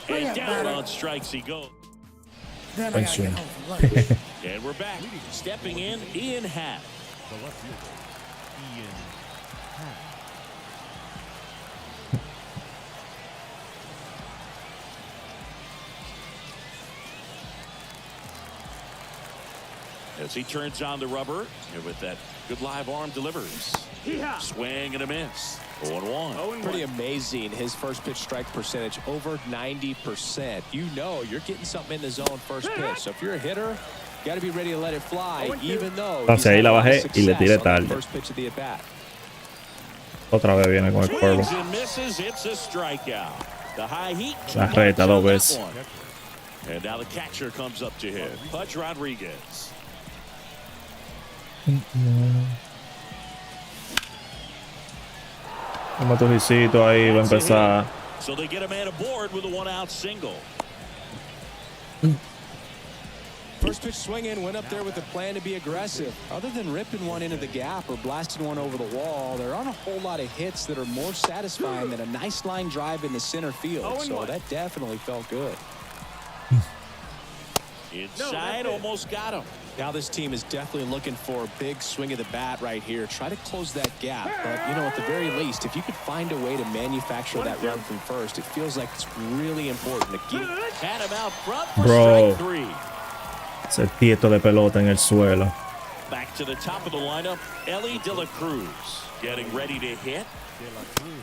And down on strikes he goes. Then I Buen gotta swing. get home for lunch. And we're back. Stepping in, Ian Happ. As he turns on the rubber, and with that good live arm delivers. Swing and a miss. 0-1. Pretty amazing. His first pitch strike percentage over 90%. You know you're getting something in the zone first pitch. So if you're a hitter, you got to be ready to let it fly, even though Entonces ahí la bajé y le tiré tarde. first pitch of the at bat. Otra vez viene con el curvo. Swings and misses. It's a strikeout. The high heat. La reta dos veces. And now the catcher comes up to him. Pudge Rodriguez. Como tu risito ahí va a empezar. So they get a man aboard with a 1-out single. First pitch swinging, went up there with a plan to be aggressive. Other than ripping one into the gap or blasting one over the wall, there aren't a whole lot of hits that are more satisfying than a nice line drive in the center field. So that definitely felt good. Inside, almost got him. Now this team is definitely looking for a big swing of the bat right here. Try to close that gap. But, you know, at the very least, if you could find a way to manufacture that run from first, it feels like it's really important to keep. Had him out front for Bro. strike 3. Ese tieto de pelota en el suelo. Back to the top of the lineup, Ellie De La Cruz getting ready to hit.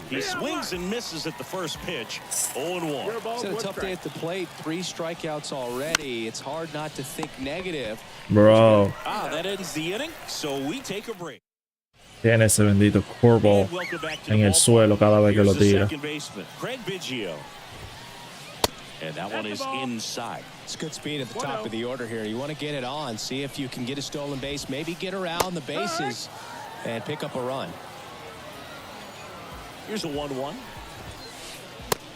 He swings and misses at the first pitch. 0-1. It's had a tough day at the plate. 3 strikeouts already. It's hard not to think negative. Bro. That ends the inning, so we take a break. Tiene ese bendito curveball en el suelo cada vez que lo tira. Second baseman, Craig Biggio. And that one is inside. It's good speed at the top of the order here. You want to get it on, see if you can get a stolen base, maybe get around the bases and pick up a run. Here's a 1-1.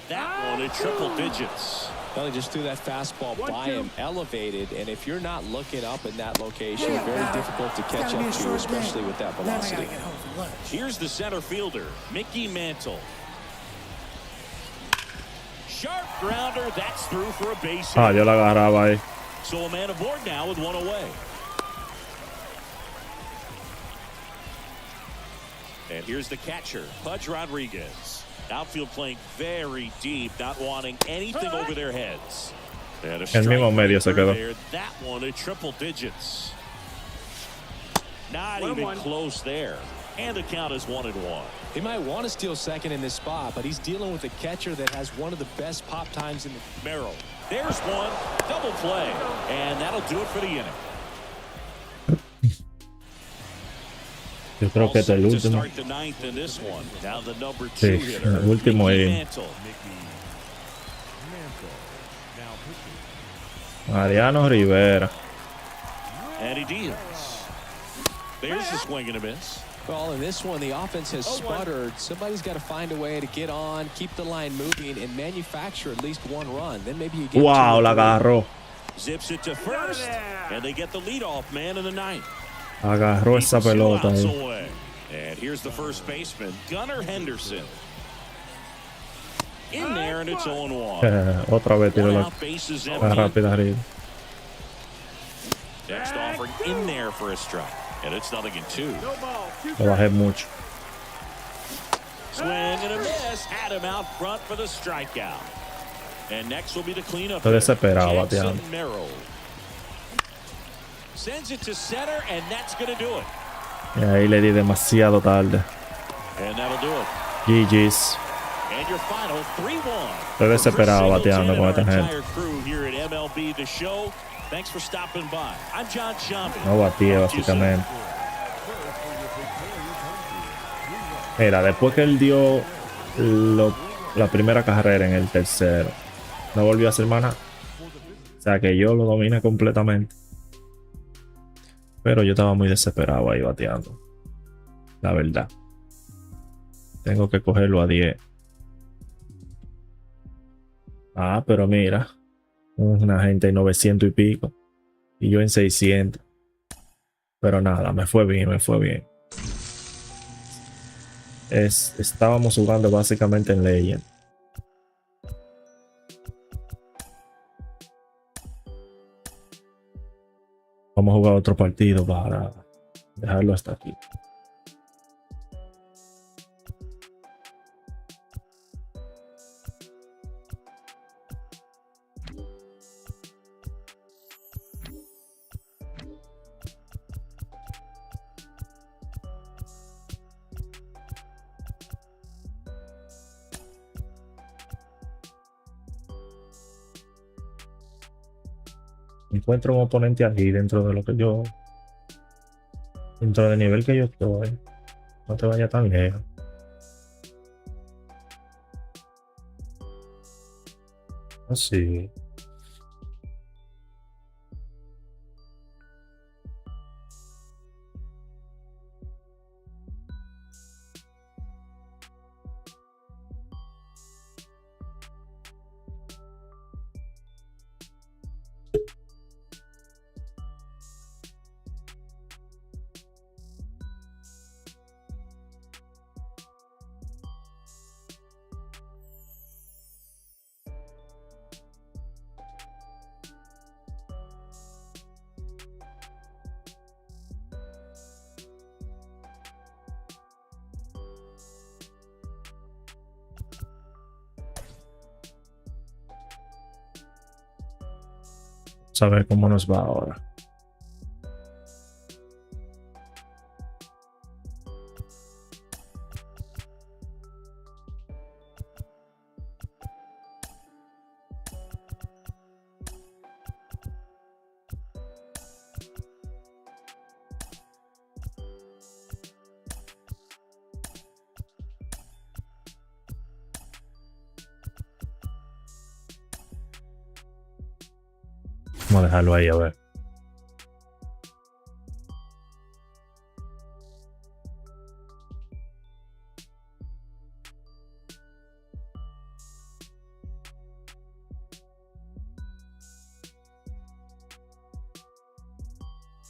That one at triple digits. Well, he just threw that fastball by him, elevated, and if you're not looking up in that location, very difficult to catch up to, especially with that velocity. Here's the center fielder, Mickey Mantle. Sharp grounder, that's through for a base hit. Yo la agarraba ahí. So a man aboard now with one away. And here's the catcher, Pudge Rodriguez. Outfield playing very deep, not wanting anything over their heads. And a El mismo medio se quedó. there. That one at triple digits. Not even close there. And the count is 1-1. He might want to steal second in this spot, but he's dealing with a catcher that has one of the best pop times in the Merrill. There's one. Double play. And that'll do it for the inning. Yo creo que este es el To último. start the ninth in this one. Now the number 2 Sí, hitter, el último Mickey ahí. Mantle. Mariano Rivera. And he deals. There's the swing and a miss. Well, in this one, the offense has sputtered. Somebody's got to find a way to get on, keep the line moving, and manufacture at least one run. Then maybe you get Wow, la agarró. Zips it to first, and they get the leadoff man in the ninth. Agarró esa pelota Two outs ahí. away. And here's the first baseman, Gunnar Henderson. In there, and it's 0-1. Otra vez tiró One la out, bases la empty. rápida arriba. Next offering in there for a strike. And it's 0-2. Lo bajé mucho. Swing and a miss. Had him out front for the strikeout. And next will be the cleanup. Estoy desesperado Jackson bateando. Merrill. Sends it to center, and that's going to do it. Y ahí le di demasiado tarde. And that'll do it. GG's. And your final 3-1. Estoy desesperado bateando con esta gente. Entire crew here at MLB The Show. Thanks for stopping by. I'm John Shambi. No batía básicamente. Mira, después que él dio la primera carrera en el tercero, no volvió a hacer más nada. O sea que yo lo dominé completamente. Pero yo estaba muy desesperado ahí bateando. La verdad. Tengo que cogerlo a 10. Ah, pero mira. Una gente en 900 y pico. Y yo en 600. Pero nada, me fue bien, me fue bien. Estábamos jugando básicamente en Legend. Vamos a jugar otro partido para dejarlo hasta aquí. Encuentro un oponente aquí dentro de lo que yo. Dentro del nivel que yo estoy. No te vayas tan lejos. Así. Vamos a ver cómo nos va ahora. Vamos a dejarlo ahí a ver.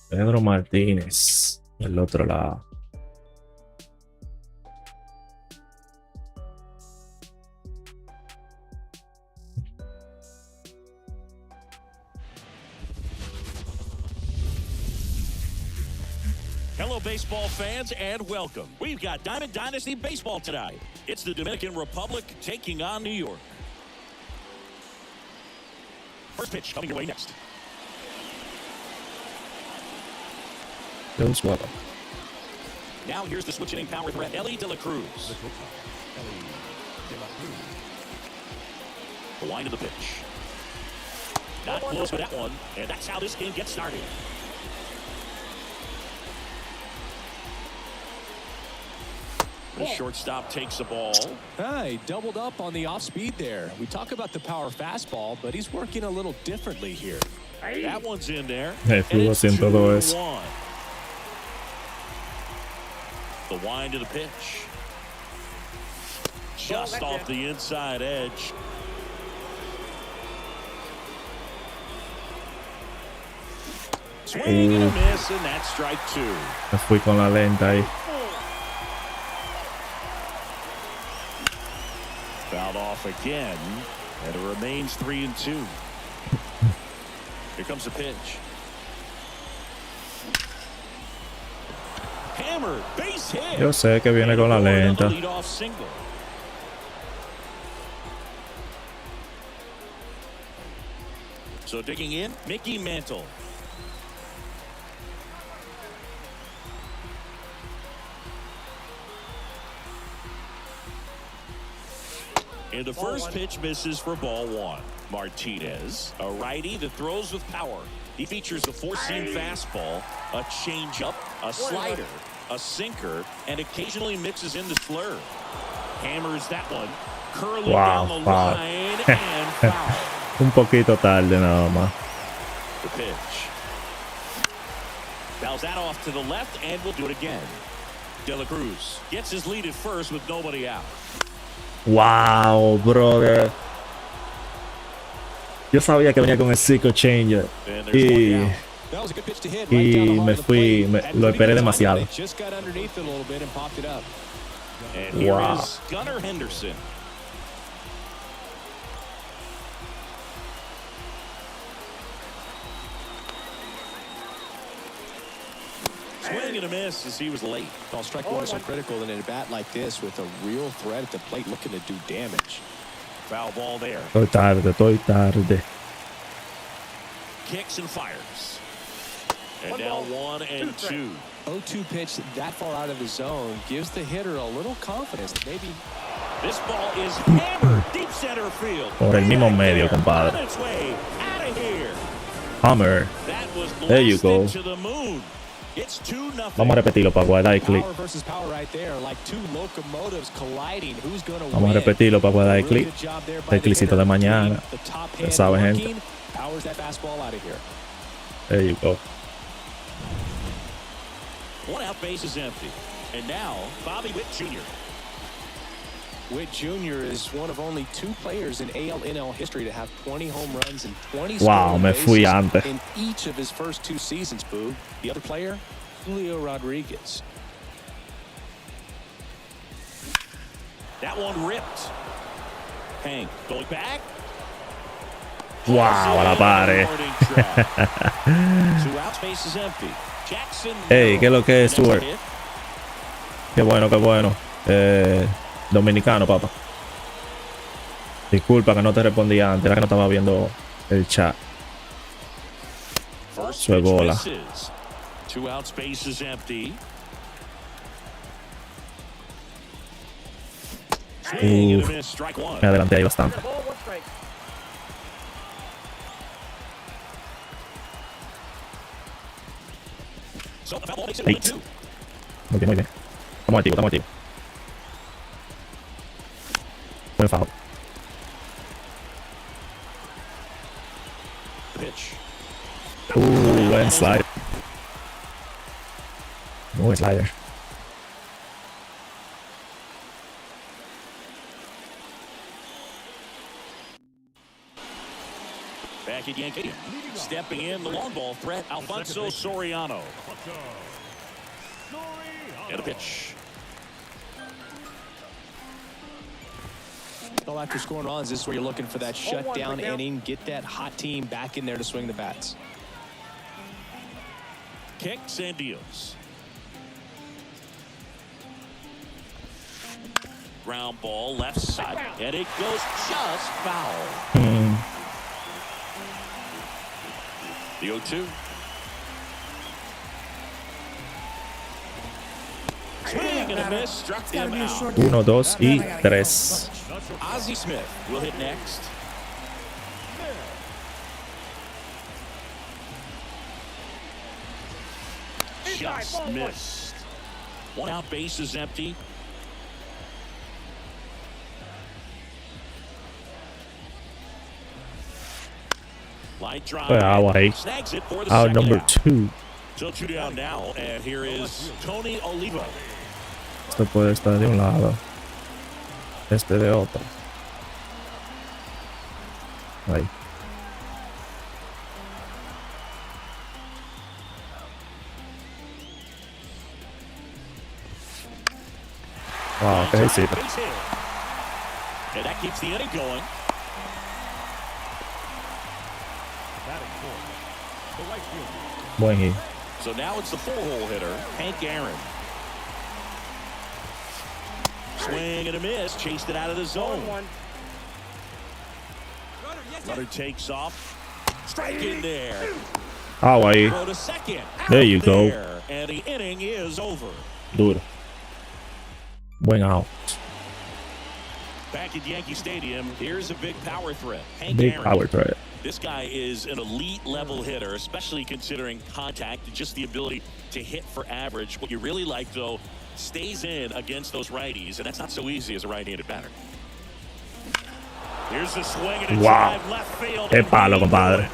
Pedro Martínez, del otro lado. Hello, baseball fans, and welcome. We've got Diamond Dynasty Baseball tonight. It's the Dominican Republic taking on New York. First pitch coming your way next. Feels well. Now here's the switching power threat, Ellie De La Cruz. The wind of the pitch. Not close with that one, and that's how this game gets started. The shortstop takes the ball. He doubled up on the off speed there. We talk about the power fastball, but he's working a little differently here. That one's in there. Estuvo haciendo todo eso. 2-1. The wind of the pitch. Just off the inside edge. Swing and a miss, and that's strike two. Me fui con la lenta ahí. Fouled off again, and it remains 3-2. Here comes the pitch. Hammer, base hit. Yo sé que viene con la lenta. Leadoff single. So digging in, Mickey Mantle. And the first pitch misses for ball one. Martinez, a righty that throws with power. He features a four-seam fastball, a changeup, a slider, a sinker, and occasionally mixes in the slurve. Hammers that one, curling down the line and foul. Un poquito tarde nada más. The pitch. Fouls that off to the left, and we'll do it again. De La Cruz gets his lead at first with nobody out. Wow, brother. Yo sabía que venía con el Psycho Changer y me fui, lo esperé demasiado. Wow. Gunnar Henderson. Swing and a miss as he was late. Well, strike one is so critical in a bat like this with a real threat at the plate looking to do damage. Foul ball there. Estoy tarde. Kicks and fires. And now 1-2. 0-2 pitch that far out of the zone gives the hitter a little confidence. Maybe this ball is hammered deep center field. Por el mismo medio, compadre. On its way out of here. Hammer. That was There you go. blasted to the moon. It's 2-0. Vamos a repetirlo para guardar el clip. Power versus power right there, like two locomotives colliding. Who's going to Vamos a win? repetirlo para guardar el Really clip. good job there by El the clipcito de hitter. mañana. The top Ya hand saben, working, gente. powers that fastball out of here. There you go. One out, base is empty. And now, Bobby Witt Jr. Witt Jr. is one of only two players in AL/NL history to have 20 home runs and 20 Wow, stolen me fui bases antes. in each of his first two seasons, Boo. The other player, Julio Rodriguez. That one ripped. Hank going back. Wow, a la pare. Two outs, base is empty. Jackson. Hey, ¿qué es lo que es, Never Stuart? hit. Qué bueno, qué bueno. Dominicano, papá. Disculpa que no te respondí antes, era que no estaba viendo el chat. First Eso es pitch bola. misses. Two outs, base is empty. Swing and a miss, strike one. Me adelanté ahí bastante. Ball, 1 strike. So the foul ball makes it Eight. 1-2. Muy bien, muy bien. Estamos activos, estamos activos. Buen foul. Pitch. Buen slider. Buen slider. Back at Yankee. Stepping in, the long ball threat, Alfonso Soriano. And a pitch. Well, after scoring runs, this is where you're looking for that 0-1 shutdown breakdown. inning, get that hot team back in there to swing the bats. Kicks and deals. Ground ball left side, and it goes just foul. The 0-2. Swing and a miss, struck It's gotta him be a out. short 1, 2 y Then I gotta 3. Ozzie Smith will hit next. Just missed. One out, base is empty. Light drive. Agua ahí. Snags it for the Out second number out. 2. So 2 down now, and here is Tony Oliva. Esto puede estar de un lado. Este de otro. Ahí. Wow, qué hiciste. Base hit. And that keeps the inning going. Buen hit. So now it's the 4-hole hitter, Hank Aaron. Swing and a miss, chased it out of the zone. 1-1. Runner takes off. Strike in there. Agua ahí. Throw to second. There Out you go. there, and the inning is over. Duro. Buen out. Back at Yankee Stadium, here's a big power threat. Hank Big Aaron. power threat. This guy is an elite level hitter, especially considering contact and just the ability to hit for average. What you really like, though, stays in against those righties, and that's not so easy as a right-handed batter. Here's the swing and a Wow. drive left field. Qué palo, compadre.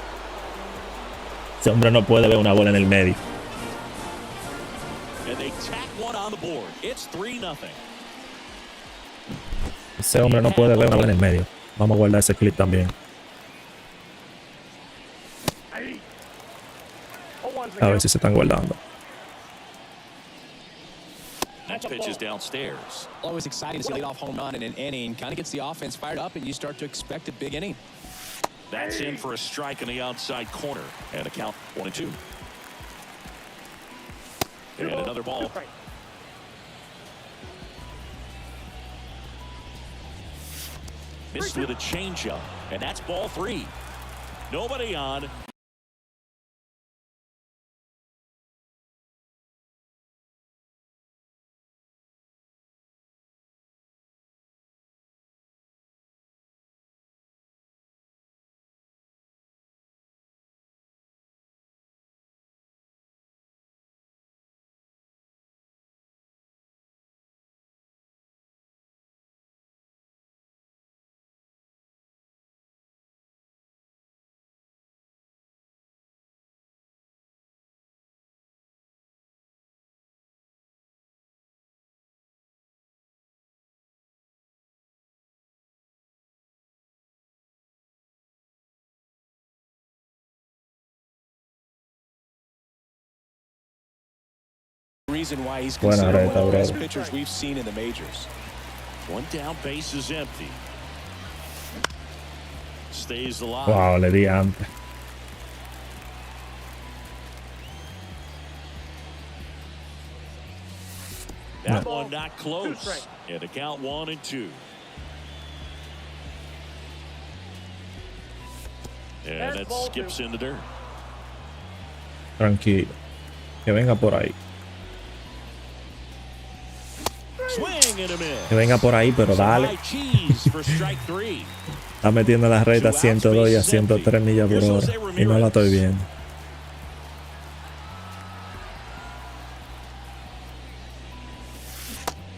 Ese hombre no puede ver una bola en el medio. And they tack one on the board. It's 3-0. Ese hombre no puede ver una bola en el medio. Vamos a guardar ese clip también. A ver si se están guardando. That pitch is downstairs. Always exciting to see a leadoff home run in an inning. Kind of gets the offense fired up, and you start to expect a big inning. That's in for a strike in the outside corner. And a count 1-2. And another ball. Missed with a changeup. And that's ball 3. Nobody on. reason why he's Buena considered one reta, of the bro. best pitchers we've seen in the majors. One down, base is empty. Stays alive. Wow, le di antes. That one not close. And a count 1-2. And that skips in the dirt. Tranquilo. Que venga por ahí. Swing and a miss. Que venga por ahí, pero dale. High cheese for strike 3. Está metiendo la recta a 102 y a 103 millas por hora. Y no la estoy viendo.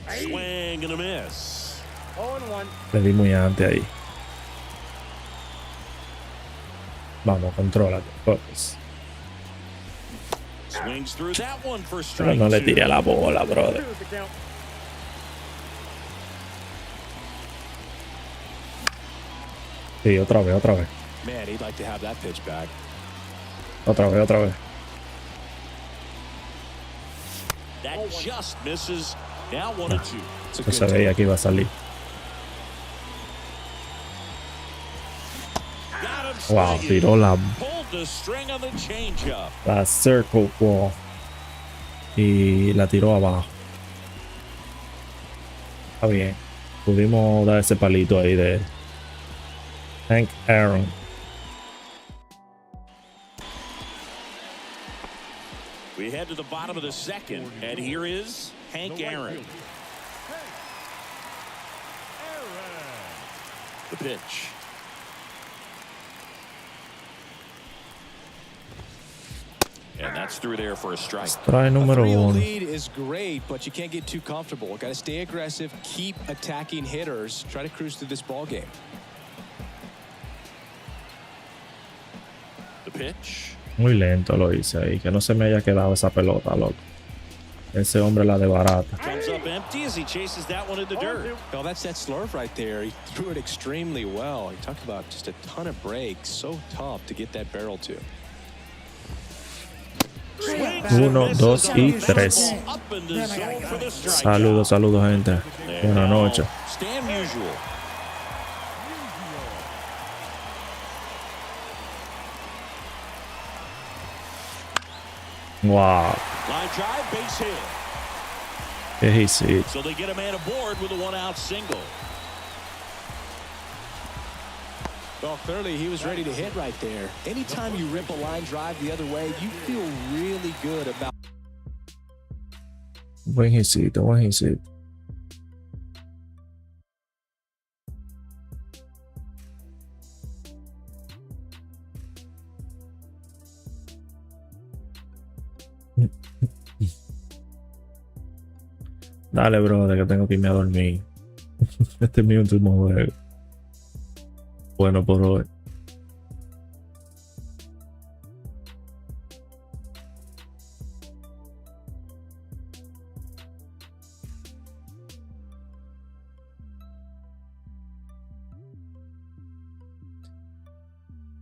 Swing and a miss. 0-1. Le di muy antes ahí. Vamos, contrólate. Focus. Swings through that one for Pero strike no le 2. tiré a la bola, brother. 2 is the count. Sí, otra vez, otra vez. Man, he'd like to have that pitch back. Otra vez, otra vez. That just misses. Now 1-2. It's a No good se veía take. que iba a salir. Got him Wow, swinging. tiró la Pulled the string on the changeup. circle ball. Y la tiró abajo. Está bien. Pudimos dar ese palito ahí de Hank Aaron. We head to the bottom of the second, and here is Hank Aaron. The pitch. And that's through there for a strike. Trae número A 3-0 1. lead is great, but you can't get too comfortable. Got to stay aggressive, keep attacking hitters, try to cruise through this ball game. The pitch. Muy lento lo hice ahí. Que no se me haya quedado esa pelota, loco. Ese hombre la de barata. Comes up empty as he chases that one in the dirt. Well, that's that slurve right there. He threw it extremely well. He talked about just a ton of breaks. So tough to get that barrel to. 1, 2 y 3. Up in the zone for the strikeout. Saludos, saludos, gente. Buenas noches. Stand usual. Wow. Line drive, base hit. ¿Qué hice? So they get a man aboard with a 1-out single. Well, clearly he was ready to hit right there. Anytime you rip a line drive the other way, you feel really good about. Buen hisito, buen hisito. Dale, brother, que tengo que irme a dormir. Este es mi último juego. Bueno por hoy.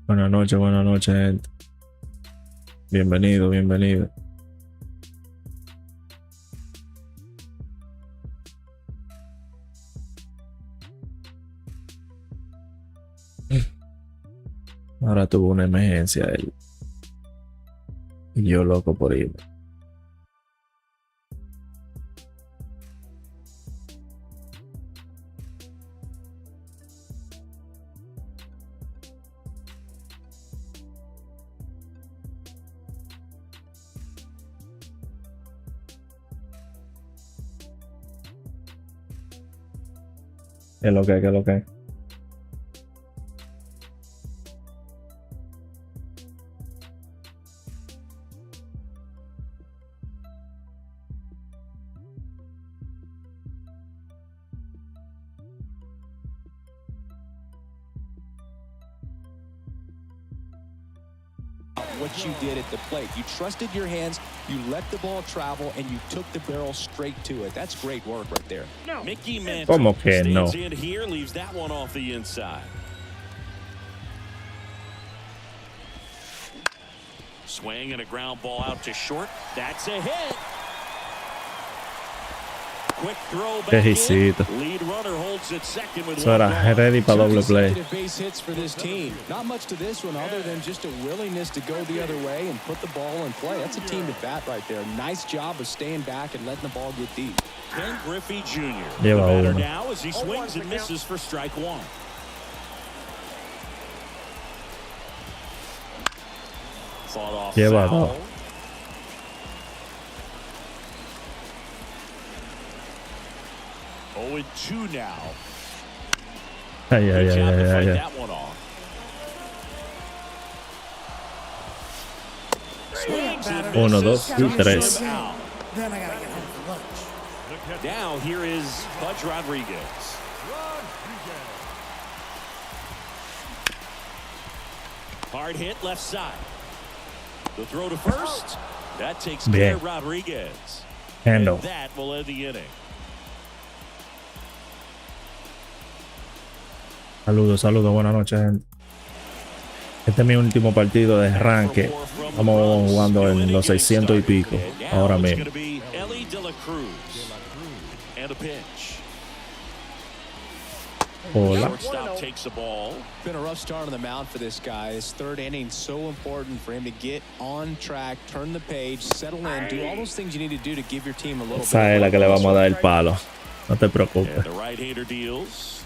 Buenas noches, gente. Bienvenido, bienvenido. Ahora tuvo una emergencia él. Y yo loco por ir. ¿Qué es lo que? ¿Qué es lo que? What you did at the plate. You trusted your hands, you let the ball travel, and you took the barrel straight to it. That's great work right there. Mickey Mantle ¿Cómo que no? stands in here, leaves that one off the inside. Swing and a ground ball out to short. That's a hit. Quick throw Qué back in. risito. Lead runner holds at second with Eso one era gone. ready para doble play. Consecutive base hits for this team. Not much to this one other than just a willingness to go the other way and put the ball in play. That's a team to bat right there. Nice job of staying back and letting the ball get deep. Ken Griffey Jr. Lleva the batter uno. now as he swings and misses for strike one. Fought off Lleva foul. dos. Oh, and 2 now. Ay, ay, Good ay, job to ay, fight ay, ay. that one off. Swings and Uno, misses. dos, y tres. Out. Then I gotta get home for lunch. Now here is Pudge Rodriguez. Hard hit left side. The throw to first. That takes care Bien. of Rodriguez. Handle. And that will end the inning. Saludos, saludos, buenas noches, gente. Este es mi último partido de arranque. Estamos jugando en los 600 y pico ahora mismo. Hola. Shortstop takes the ball. Been a rough start on the mound for this guy. His third inning so important for him to get on track, turn the page, settle in, do all those things you need to do to give your team a little Esa es la que le vamos a dar el palo. No te And preocupes. the right-hander deals.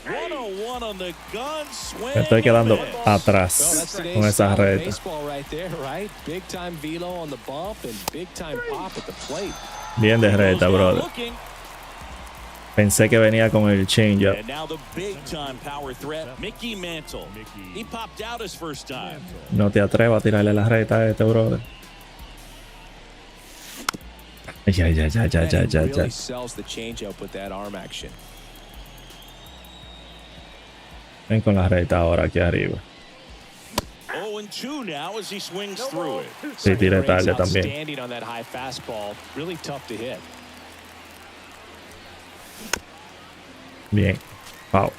101 on the gun swing. Me estoy quedando and miss. Well, atrás that's today's con esa style of reta. baseball right there, right? Big time velo on the bump and big time pop at the plate. Bien de reta, brother. Looking. Pensé que venía con el changeup. And now the big-time power threat, Mickey Mantle. He popped out his first time. No te atrevas a tirarle la reta a este, brother. Ya, ya, ya, ya, And ya, he ya, really ya. sells the changeup with that arm action. Ven con la reta ahora aquí arriba. 0-2 now as he swings through it. Sí, tiré Rates tarde también. outstanding on that high fastball. Really tough to hit. Bien. Wow.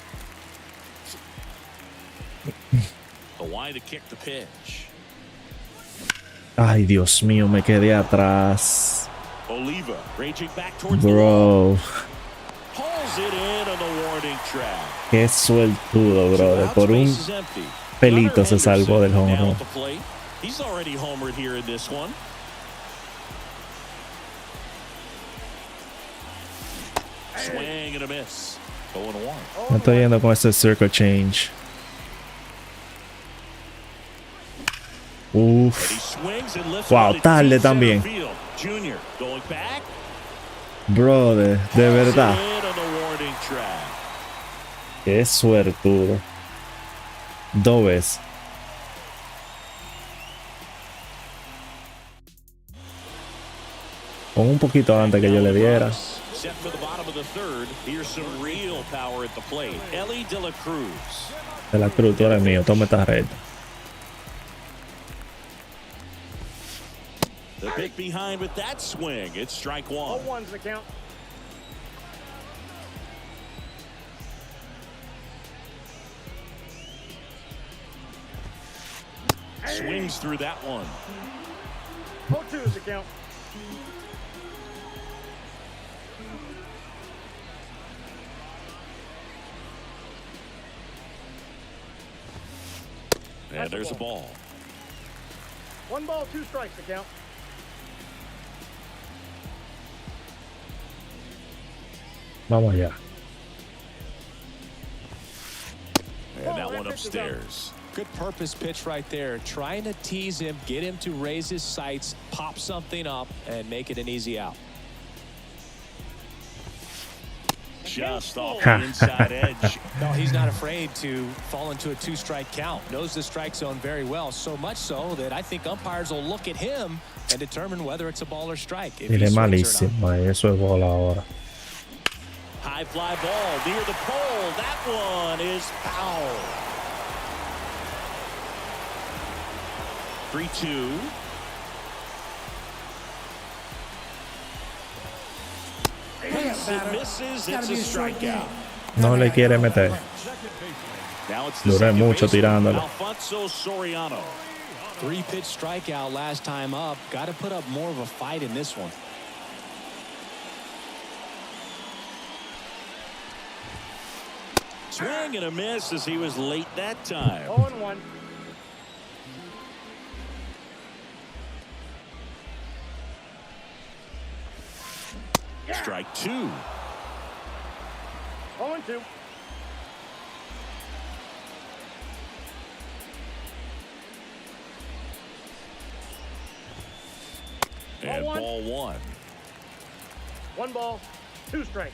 The line to kick the pitch. Ay, Dios mío, me quedé atrás. Oliva raging back towards the Bro. wall. Pulls it in on the warning track. Qué sueltudo, brother. Por un Base is empty. pelito se Hunter salvó del Henderson home now run. at the plate. He's already homered here in this one. Swing and a miss. 0-1. Me estoy yendo con ese circle change. And he Uf. swings and lifts Wow, one to tarde deep center también. field. Junior going back. Brother, de verdad. In on the warning track. Qué suertudo. Dos veces. Con un poquito antes que yo le diera. Set for the bottom of the third. Here's some real power at the plate. Ellie De La Cruz. De la cruz, tú eres mío. Toma esta reta. The pick behind with that swing. It's strike one. 0-1's the count. Swings through that one. 0-2's the count. And there's a ball. 1 ball, 2 strikes the count. Vamos allá. And that one upstairs. Good purpose pitch right there. Trying to tease him, get him to raise his sights, pop something up, and make it an easy out. Just off the inside edge. No, he's not afraid to fall into a 2-strike count. Knows the strike zone very well, so much so that I think umpires will look at him and determine whether it's a ball or strike. If he Mire, swings or not. malísimo. Eso es bola ahora. High fly ball near the pole. That one is foul. 3-2. Hits and misses. It's a strikeout. No le quiere meter. Now it's the Duré second mucho baseman, tirándolo. Alfonso Soriano. 3-pitch strikeout last time up. Got to put up more of a fight in this one. Swing and a miss as he was late that time. 0-1. Strike two. 0-2. And ball one. 1 ball, 2 strikes.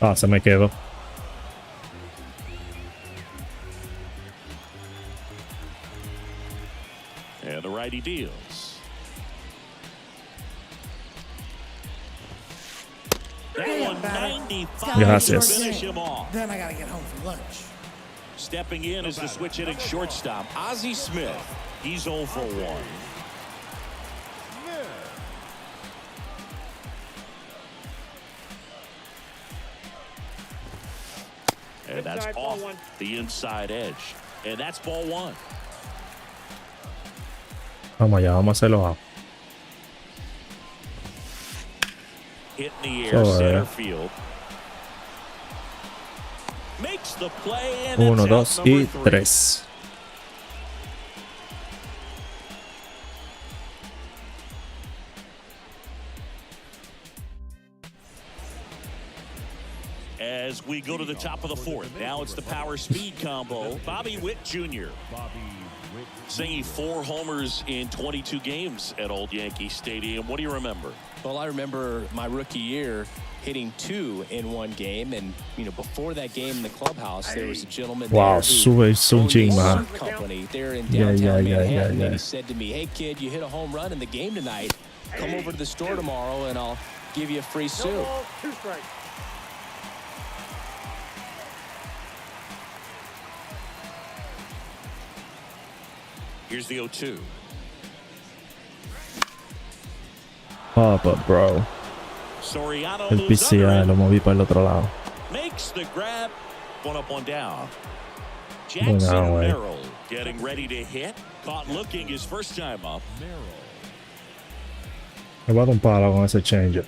Ah, se me quedó. And the righty deals. That one 95 Gracias. to finish him off. Then I gotta get home for lunch. Stepping in is the switch hitting shortstop, Ozzie Smith. He's 0 for 1. And that's Inside, ball off one. the inside edge. And that's ball one. Vamos allá, vamos a hacerlo. Hit in the air, So, center field. Makes the play and 1, it's 2 out y number 3. 3. As we go to the top of the 4th, now it's the power speed combo. Bobby Witt Jr. singing 4 homers in 22 games at Old Yankee Stadium. What do you remember? Well, I remember my rookie year hitting 2 in 1 game, and before that game in the clubhouse, there was a gentleman Wow, there sube so owned a ching, man. surf company there in Yeah, downtown yeah, Manhattan, yeah. and he said to me, "Hey kid, you hit a home run in the game tonight. Come over to the store tomorrow, and I'll give you a free No suit." ball, 2 strikes. Here's the 0-2. Papa, bro. Soriano El moves under PCI it. lo moví para el otro lado. Makes the grab. 1 up, 1 down. Jackson Bueno, güey. Merrill getting ready to hit. Caught looking his first time up. Me va a dar un palo con ese changer.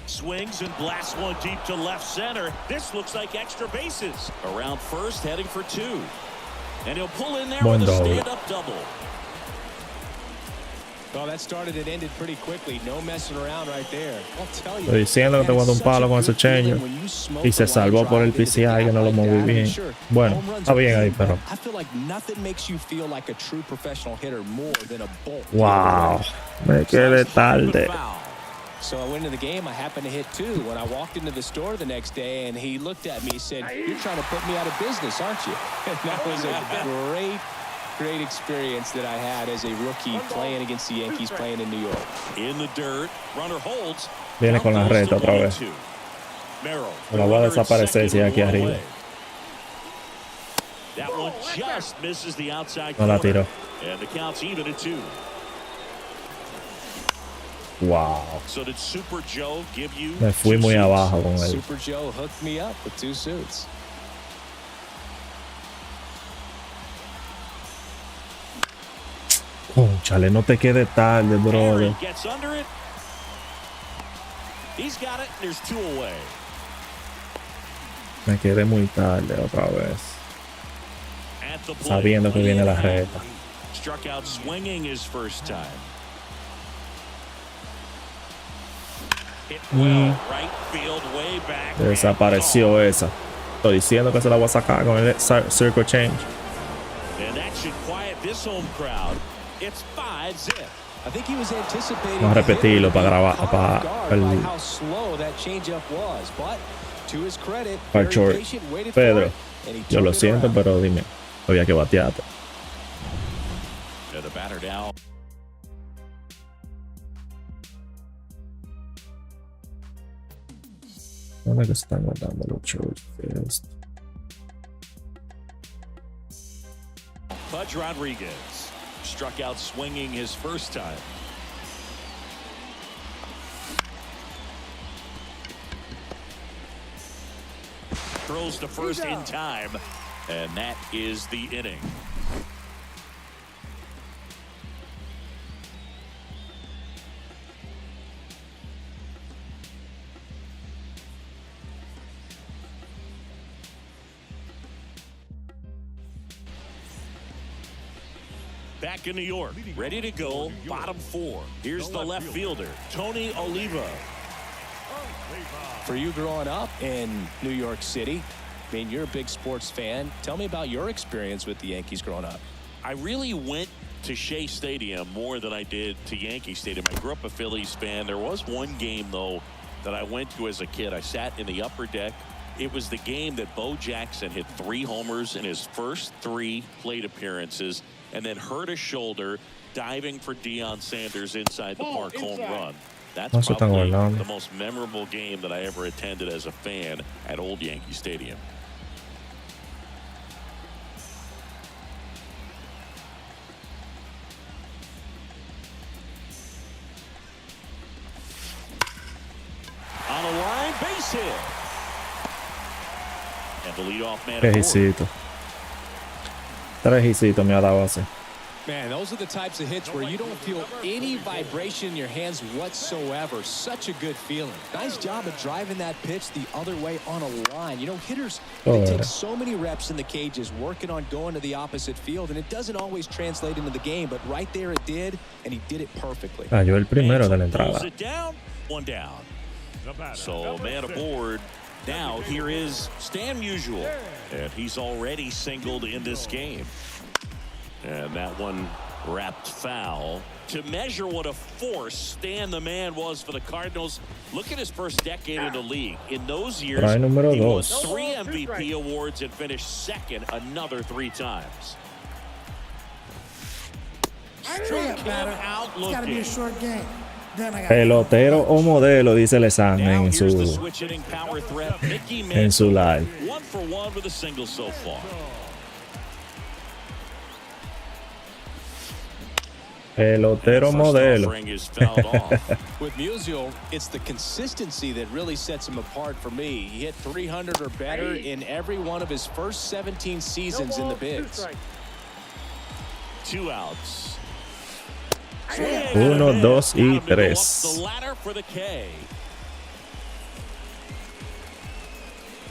Swings and blasts one deep to left center. This looks like extra bases. Around first, heading for 2. And he'll pull in there Buen with a doble. stand-up double. Well, that started and ended pretty quickly. No messing around right there. I'll tell you. Estoy diciendo que te voy a dar un palo con ese changer. Y se salvó por el PCI que no lo moví bien. Bueno, está bien ahí, pero. I feel like nothing makes you feel like a true professional hitter more than a bolt. Wow, me quedé tarde. So I went into the game. I happened to hit 2. When I walked into the store the next day, and he looked at me, he said, "You're trying to put me out of business, aren't you?" And that was a great experience that I had as a rookie playing against the Yankees, playing in New York. In the dirt, runner holds. Viene con la reta otra vez. Merrill. Me la voy a desaparecer si aquí arriba. That one just misses the outside No la corner. tiró. And the count's even at 2. Wow. So did Super Joe give you Me fui 2 muy suits? abajo con él. Super Joe hooked me up with 2 suits. Chale, no te quedes tarde, brother. Aaron gets under it. He's got it, and there's 2 away. Me quedé muy tarde otra vez. At the plate, Sabiendo que viene la reta. Struck out swinging his first time. Hit well, right field, way back. Desapareció esa. Estoy diciendo que se la voy a sacar con el circle change. And that should quiet this home crowd. It's 5-zip. I think he was anticipating. Vamos a repetirlo para grabar, para el how slow that changeup was, but to his credit, para very short. patient, waited Pedro, for it, and he yo lo turned it siento, around. pero dime, había que batearte. And the batter down. ¿Dónde que están guardando los shorts? Pudge Rodriguez struck out swinging his first time. Throws to first in time, and that is the inning. Back in New York, ready to go, bottom 4. Here's the left fielder, Tony Oliva. For you growing up in New York City, I mean, you're a big sports fan. Tell me about your experience with the Yankees growing up. I really went to Shea Stadium more than I did to Yankee Stadium. I grew up a Phillies fan. There was one game, though, that I went to as a kid. I sat in the upper deck. It was the game that Bo Jackson hit 3 homers in his first 3 plate appearances and then hurt a shoulder diving for Deion Sanders inside the park home run. That's probably the most memorable game that I ever attended as a fan at Old Yankee Stadium. On a line, base hit. And the leadoff man. Trejicito. Trejicito me ha dado así. Man, those are the types of hits where you don't feel any vibration in your hands whatsoever. Such a good feeling. Nice job of driving that pitch the other way on a line. You know, hitters, they take so many reps in the cages working on going to the opposite field, and it doesn't always translate into the game, but right there it did, and he did it perfectly. Cayó el primero de la entrada. It down, 1 down. So man aboard. Now here is Stan Musial, and he's already singled in this game. And that one wrapped foul. To measure what a force Stan the Man was for the Cardinals, look at his first decade in the league. In those years, he won 3 MVP awards and finished 2nd another 3 times. Straight batter. It's got to be a short game. Pelotero o modelo, dice Lesan en su live. 1 for 1 with a single so far. Pelotero modelo. With Musial, it's the consistency that really sets him apart for me. He hit 300 or better in every one of his first 17 seasons in the bigs. 2 outs. 1, 2 y 3. The ladder for the K.